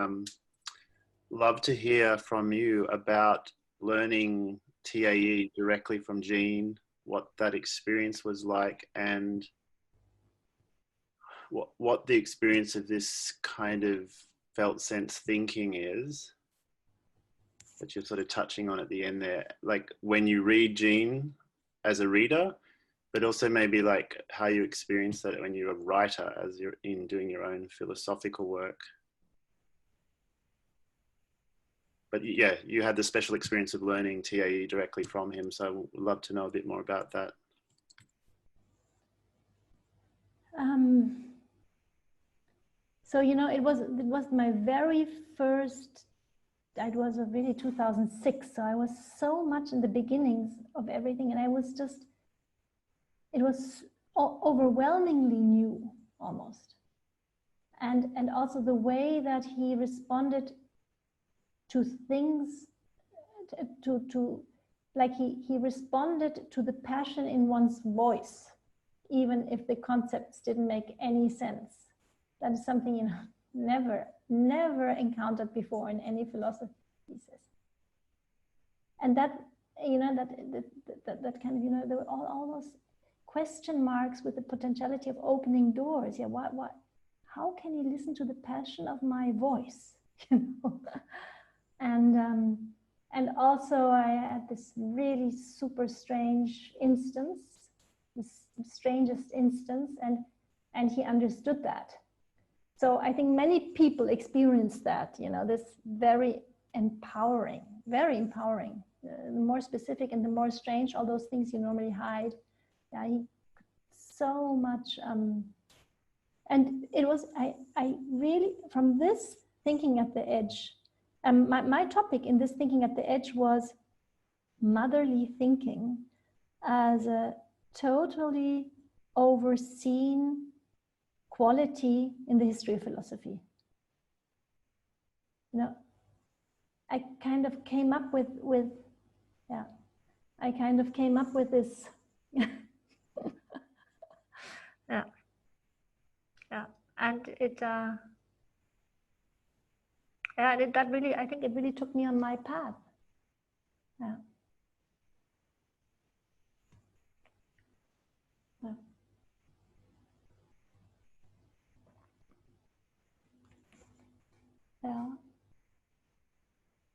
love to hear from you about learning TAE directly from Jean, what that experience was like, and what the experience of this kind of felt sense thinking is, that you're sort of touching on at the end there. Like when you read Jean as a reader, but also maybe like how you experience that when you're a writer as you're in doing your own philosophical work. But yeah, you had the special experience of learning TAE directly from him, so I would love to know a bit more about that. So, you know, it was my very first, it was really 2006. So I was so much in the beginnings of everything, and I was just, it was overwhelmingly new almost. And also the way that he responded to things, like he responded to the passion in one's voice, even if the concepts didn't make any sense. That is something, you know, never encountered before in any philosophy thesis. And that, you know, that kind of, you know, there were all those question marks with the potentiality of opening doors. Yeah, what? How can you listen to the passion of my voice? You know, and also I had this really super strange instance, this strangest instance, and he understood that. So I think many people experience that, you know, this very empowering, the more specific and the more strange, all those things you normally hide. Yeah, he so much, and it was, I really, from this thinking at the edge, my topic in this thinking at the edge was motherly thinking as a totally overseen quality in the history of philosophy. You know, I kind of came up with yeah, I kind of came up with this. Yeah, and it, yeah, that really, I think it really took me on my path. Yeah.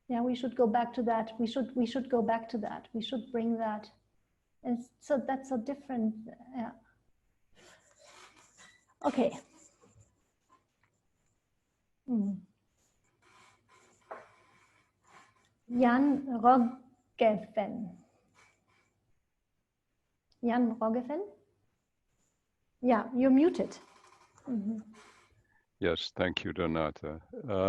Yeah, we should go back to that. We should go back to that. We should bring that. And so that's a different, yeah. Okay. Jan Roggeveen. Jan Roggeveen? Yeah, you're muted. Yes, thank you, Donata.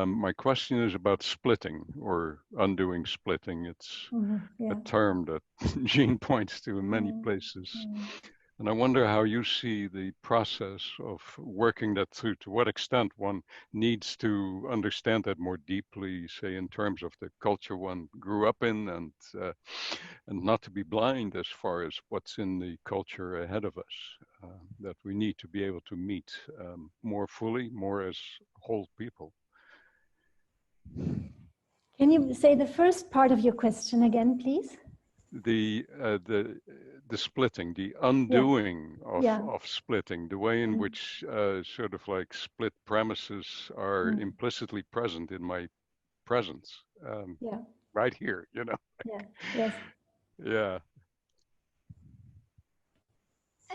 My question is about splitting or undoing splitting. It's Yeah. a term that Jean points to in many places. And I wonder how you see the process of working that through, to what extent one needs to understand that more deeply, say in terms of the culture one grew up in, and not to be blind as far as what's in the culture ahead of us, that we need to be able to meet more fully, more as whole people. Can you say the first part of your question again, please? The splitting, the undoing of splitting, the way in which sort of like split premises are implicitly present in my presence, right here, you know. Yeah. Yes. Yeah.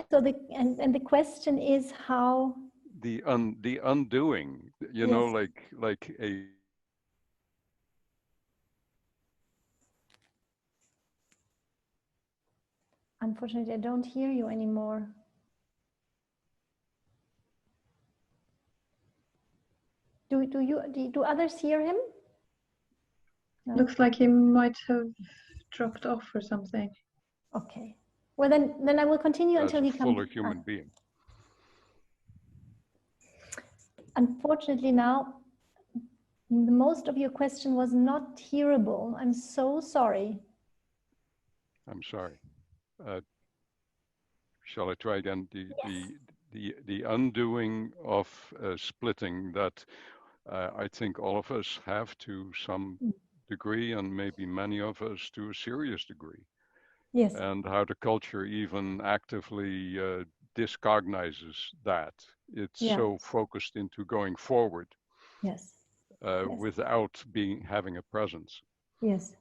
So the question is how the undoing, you know, like a. Unfortunately, I don't hear you anymore. Do others hear him? No. Looks like he might have dropped off or something. Okay. Well, then I will continue until he comes. Fuller human being. Unfortunately, now most of your question was not hearable. I'm so sorry. I'm sorry. Shall I try again? The undoing of splitting that I think all of us have to some degree, and maybe many of us to a serious degree. Yes. And how the culture even actively discognizes that. It's so focused into going forward. Yes. Without having a presence. Yes.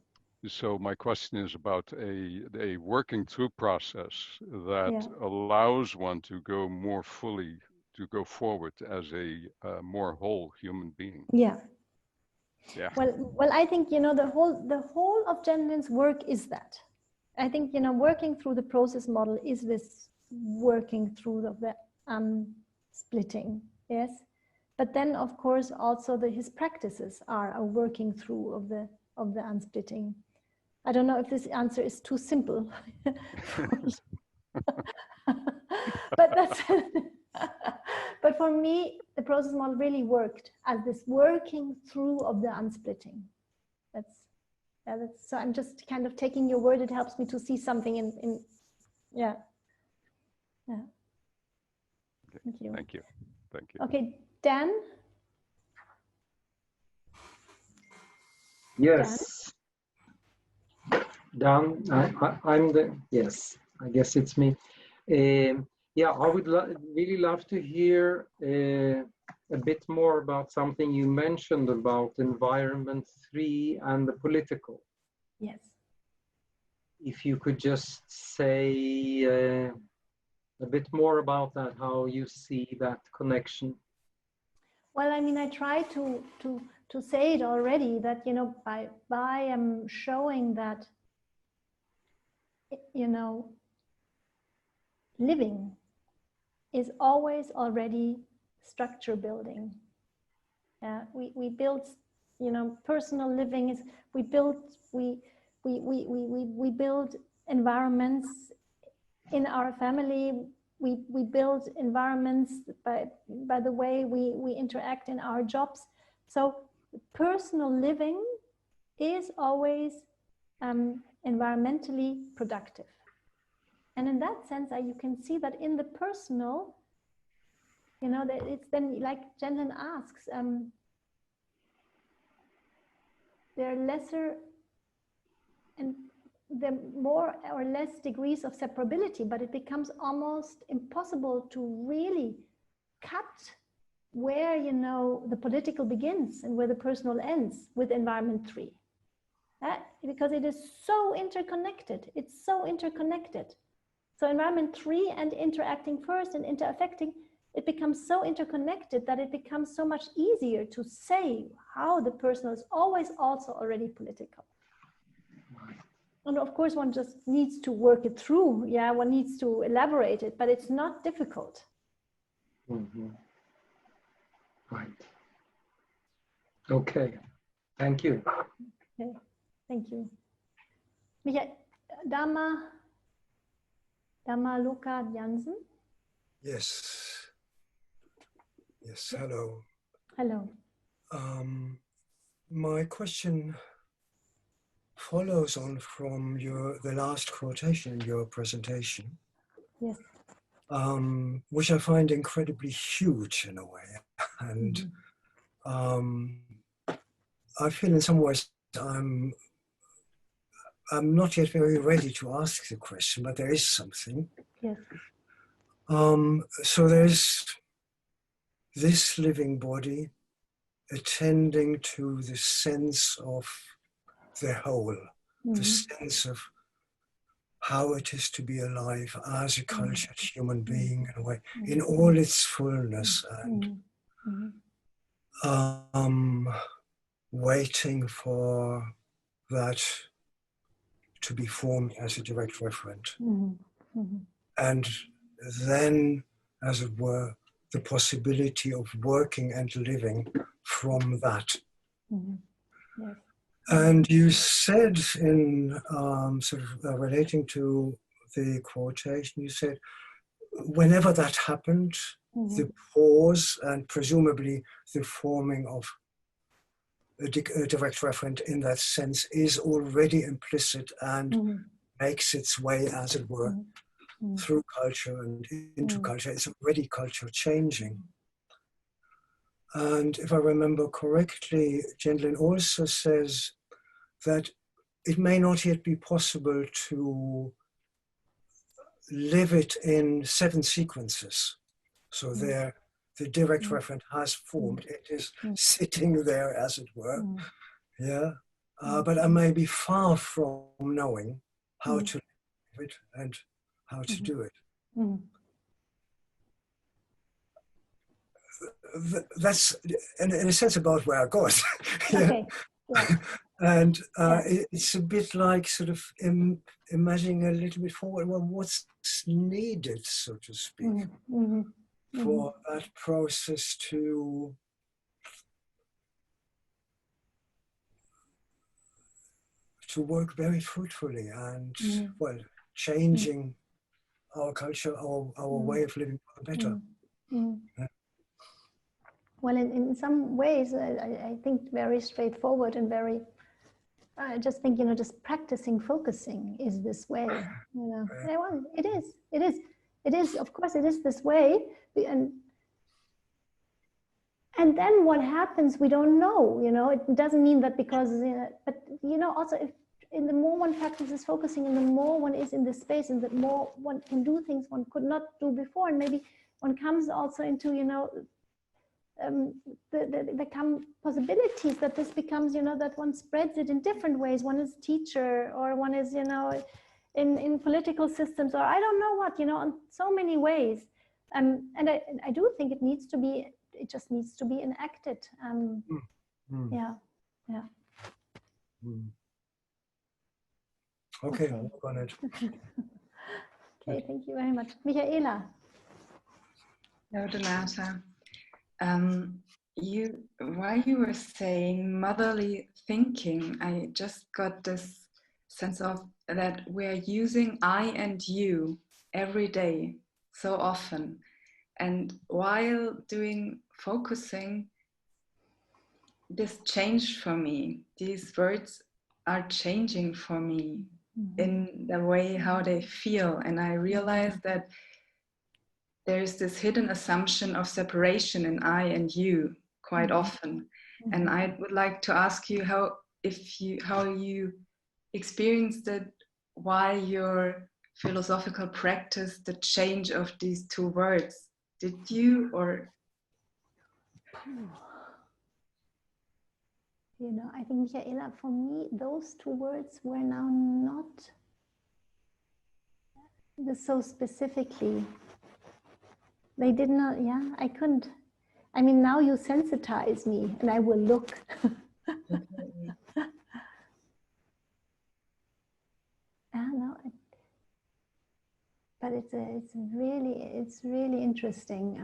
So my question is about a working through process that allows one to go more fully, to go forward as a more whole human being. Yeah. Yeah. Well, I think, you know, the whole of Jenlin's work is that. I think, you know, working through the process model is this working through of the splitting. Yes. But then, of course, also his practices are a working through of the unsplitting. I don't know if this answer is too simple, but that's. But for me, the process model really worked as this working through of the unsplitting. That's so. I'm just kind of taking your word. It helps me to see something in. Yeah. Thank you. Thank you. Thank you. Okay, Dan. Yes. Dan, I'm the, yes, I guess it's me. Yeah, I would really love to hear a bit more about something you mentioned about environment 3 and the political. Yes. If you could just say a bit more about that, how you see that connection. Well, I mean, I try to say it already, that, you know, by showing that, you know, living is always already structure building. We build, you know, personal living is, we build environments in our family. We build environments by the way we interact in our jobs. So personal living is always environmentally productive. And in that sense, you can see that in the personal, you know, that it's then, like Jenlin asks, there are lesser and the more or less degrees of separability, but it becomes almost impossible to really cut where, you know, the political begins and where the personal ends with environment 3. Because it is so interconnected. It's so interconnected. So environment 3 and interacting first and interaffecting, it becomes so interconnected that it becomes so much easier to say how the personal is always also already political. And of course, one just needs to work it through. Yeah, one needs to elaborate it, but it's not difficult. Mm-hmm. Right. Okay. Thank you. Okay. Thank you. Michael, Dama Luca Jansen. Yes. Yes. Hello. Hello. My question follows on from the last quotation in your presentation. Yes. Which I find incredibly huge in a way, and I feel in some ways I'm not yet very ready to ask the question, but there is something. Yes. So there's this living body attending to the sense of the whole, the sense of how it is to be alive as a cultured human being in a way, in all its fullness, and waiting for that to be formed as a direct referent. And then, as it were, the possibility of working and living from that. Yes. And you said in sort of relating to the quotation, you said, whenever that happened, the pause and presumably the forming of a direct referent in that sense is already implicit and makes its way, as it were, through culture and into culture. It's already culture changing. And if I remember correctly, Gendlin also says that it may not yet be possible to live it in 7 sequences. So there, the direct referent has formed. It is sitting there, as it were. Yeah. But I may be far from knowing how to live it and how to do it. That's in a sense about where I got. Yeah. Okay. Yeah. And it's a bit like sort of imagining a little bit forward, well, what's needed, so to speak, for that process to work very fruitfully and, well, changing our culture, our way of living for the better. Yeah. Well, in some ways, I think very straightforward and very, I just think, just practicing focusing is this way, Yeah, well, it is, of course, it is this way. And then what happens, we don't know, it doesn't mean that because, but, also if in the more one practices focusing and the more one is in this space and the more one can do things one could not do before, and maybe one comes also into, there come possibilities that this becomes, that one spreads it in different ways. One is teacher, or one is, in political systems, or I don't know what, in so many ways. And I do think it needs to be, it just needs to be enacted. Yeah. Okay, I'll work on it. Okay, thank you very much. Michaela. Hello, Donata. While you were saying motherly thinking, I just got this sense of that we're using I and you every day so often. And while doing focusing, this changed for me. These words are changing for me in the way how they feel. And I realized that there is this hidden assumption of separation in I and you quite often. And I would like to ask you how you experienced it while your philosophical practice, the change of these 2 words. Did you, or? I think, Michaela, for me, those 2 words were now not so specifically. They did not, I couldn't. I mean, now you sensitize me and I will look. No, but it's really interesting.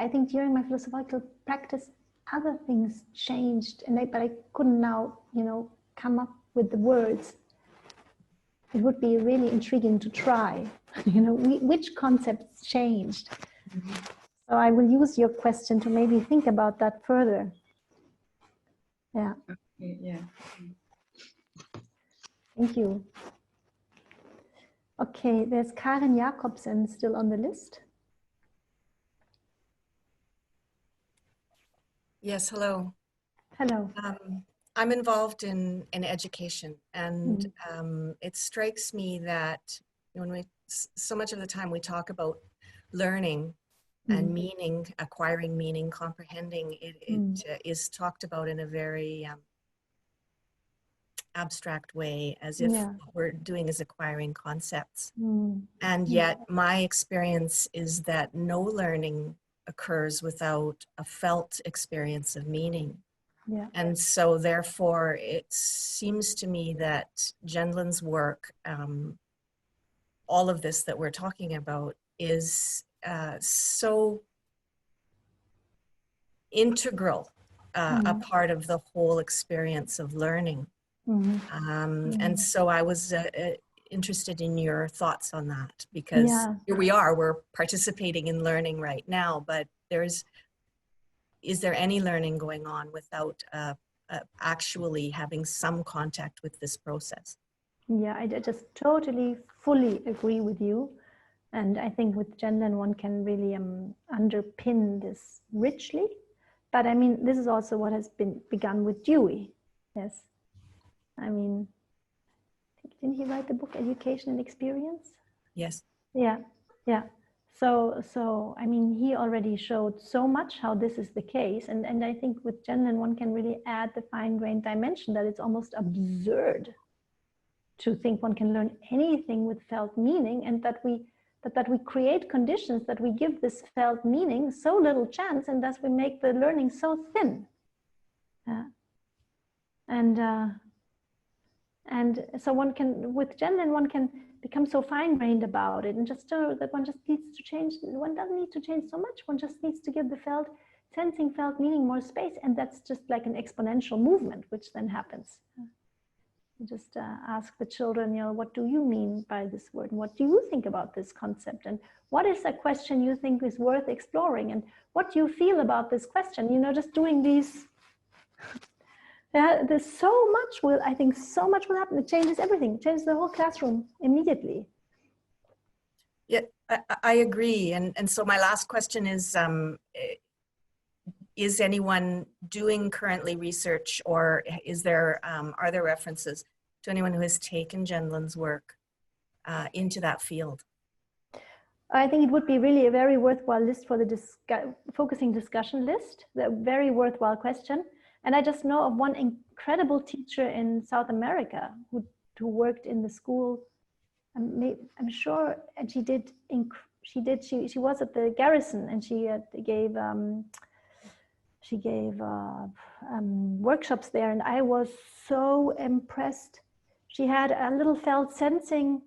I think during my philosophical practice, other things changed, but I couldn't now, come up with the words. It would be really intriguing to try, which concepts changed. So I will use your question to maybe think about that further. Yeah. Yeah. Thank you. Okay, there's Karen Jacobsen still on the list. Yes, hello. Hello. I'm involved in education, and it strikes me that when so much of the time we talk about learning and meaning, acquiring meaning, comprehending, it is talked about in a very abstract way, as if what we're doing is acquiring concepts. And yet my experience is that no learning occurs without a felt experience of meaning. Yeah. And so therefore it seems to me that Gendlin's work, all of this that we're talking about, is so integral a part of the whole experience of learning. And so I was interested in your thoughts on that, because here we are, we're participating in learning right now, but is there any learning going on without actually having some contact with this process? Yeah, I just totally, fully agree with you. And I think with Gendlin, one can really underpin this richly. But I mean, this is also what has been begun with Dewey. Yes. I mean, didn't he write the book Education and Experience? Yes. Yeah, yeah. So I mean, he already showed so much how this is the case. And I think with Gendlin, one can really add the fine-grained dimension that it's almost absurd to think one can learn anything with felt meaning, and that we create conditions that we give this felt meaning so little chance, and thus we make the learning so thin. And so one can, with Gendlin, one can become so fine-grained about it, and just that one just needs to change. One doesn't need to change so much. One just needs to give the sensing felt meaning more space, and that's just like an exponential movement, which then happens. You just ask the children, what do you mean by this word? And what do you think about this concept? And what is a question you think is worth exploring? And what do you feel about this question? Just doing these. There's so much I think so much will happen. It changes everything. It changes the whole classroom immediately. Yeah, I agree. And so my last question is anyone doing currently research, or are there references to anyone who has taken Gendlin's work into that field? I think it would be really a very worthwhile list for the focusing discussion list. A very worthwhile question. And I just know of one incredible teacher in South America who worked in the school. I'm sure, and she was at the Garrison, and she gave workshops there, and I was so impressed. She had a little felt sensing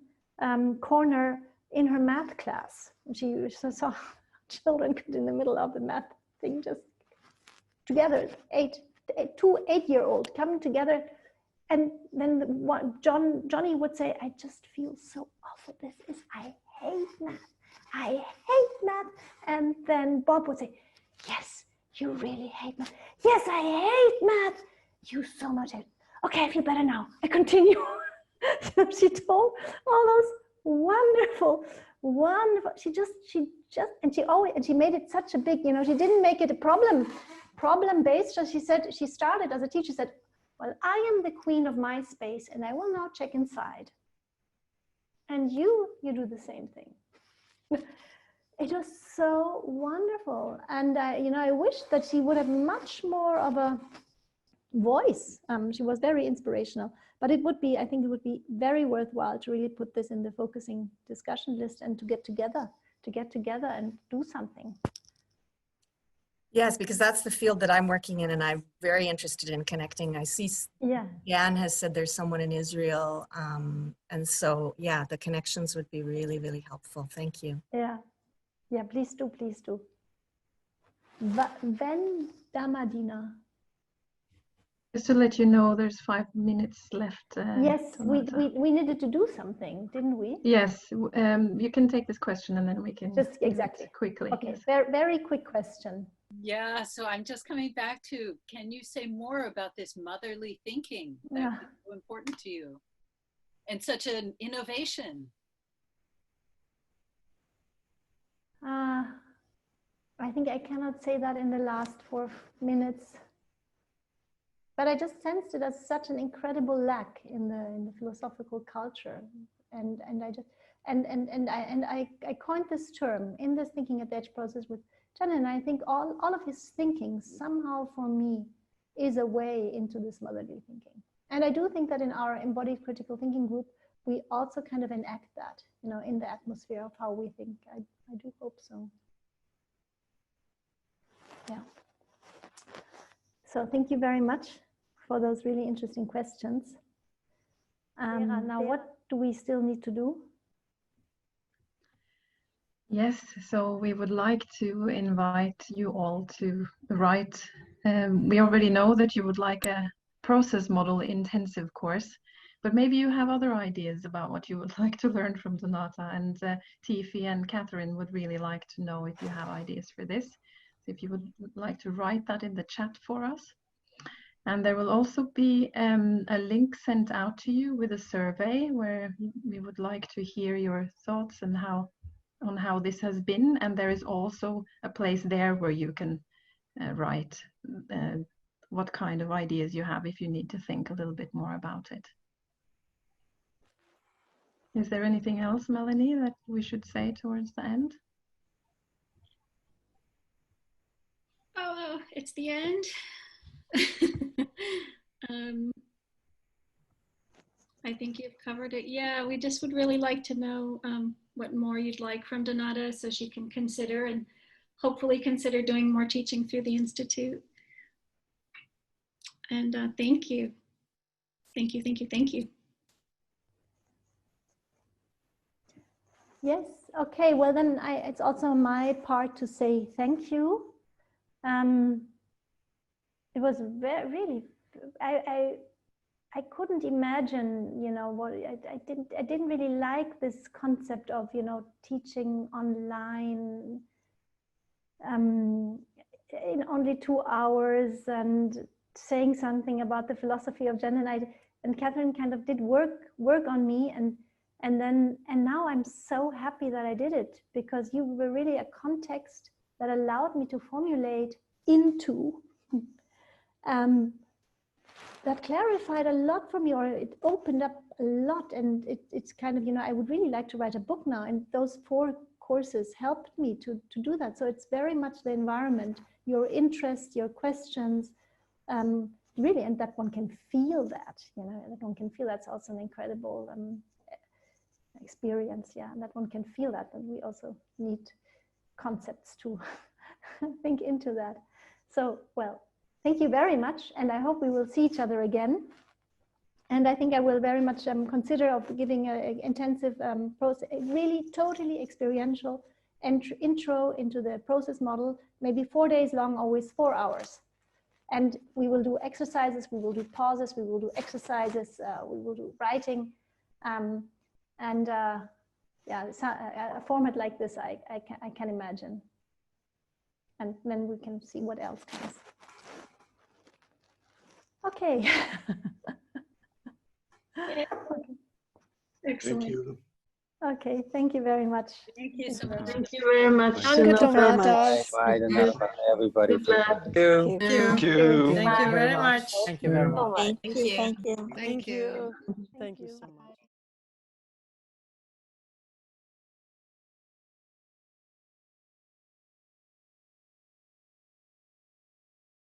corner in her math class. And she saw children in the middle of the math thing, just together, two 8-year-olds coming together. And then Johnny would say, I just feel so awful. I hate math. I hate math. And then Bob would say, yes, you really hate math. Yes, I hate math. You so much hate. Okay, I feel better now. I continue. So she told all those wonderful. She made it such a big, she didn't make it a problem-based. So she said, she started as a teacher, said, well, I am the queen of my space, and I will now check inside. And you do the same thing. It was so wonderful. And, I wish that she would have much more of a voice. She was very inspirational, but I think it would be very worthwhile to really put this in the focusing discussion list, and to get together and do something. Yes, because that's the field that I'm working in, and I'm very interested in connecting. I see Jan has said there's someone in Israel. And so, yeah, the connections would be really, really helpful. Thank you. Yeah, please do. Vendamadina. Just to let you know, there's 5 minutes left. Yes, we needed to do something, didn't we? Yes, you can take this question and then we can just exactly quickly. Okay, yes. very quick question. Yeah, so I'm just coming back to, can you say more about this motherly thinking that was so important to you and such an innovation? I think I cannot say that in the last 4 minutes, but I just sensed it as such an incredible lack in the philosophical culture, and I coined this term in this thinking at the edge process with Janin, and I think all of his thinking somehow for me is a way into this motherly thinking. And I do think that in our embodied critical thinking group, we also kind of enact that, you know, in the atmosphere of how we think. I do hope so. Yeah. So thank you very much for those really interesting questions. Now, what do we still need to do? Yes, so we would like to invite you all to write. We already know that you would like a process model intensive course, but maybe you have other ideas about what you would like to learn from Donata, and Tiffy and Catherine would really like to know if you have ideas for this. So if you would like to write that in the chat for us. And there will also be a link sent out to you with a survey where we would like to hear your thoughts and on how this has been, and there is also a place there where you can write what kind of ideas you have if you need to think a little bit more about it. Is there anything else, Melanie, that we should say towards the end? Oh, it's the end. I think you've covered it. Yeah, we just would really like to know what more you'd like from Donata so she can consider and hopefully consider doing more teaching through the Institute. And thank you. Thank you, thank you, thank you. Yes, okay, well then it's also my part to say thank you. It was really, I couldn't imagine, you know, what I didn't really like this concept of, you know, teaching online in only 2 hours and saying something about the philosophy of gender. And Catherine kind of did work on me, and now I'm so happy that I did it, because you were really a context that allowed me to formulate into that clarified a lot for me, or it opened up a lot, and it's kind of, you know, I would really like to write a book now, and those 4 courses helped me to do that. So it's very much the environment, your interest, your questions, really, and that one can feel that, you know, that one can feel that's also an incredible experience, yeah, and that one can feel that, and we also need concepts to think into that. So, well, thank you very much, and I hope we will see each other again. And I think I will very much consider of giving an intensive process, really totally experiential intro into the process model, maybe 4 days long, always 4 hours. And we will do exercises, we will do pauses, we will do exercises, we will do writing. Yeah, a format like this, I can imagine. And then we can see what else comes. Okay. Okay. Excellent. Thank you. Okay, thank you very much. Thank you so much. Thank you very much. Danke, Donata. Bye, Donata. Bye, everybody. Thank you. Thank you. Thank you very much. Thank you very much. Thank you. Thank you. Thank you so much.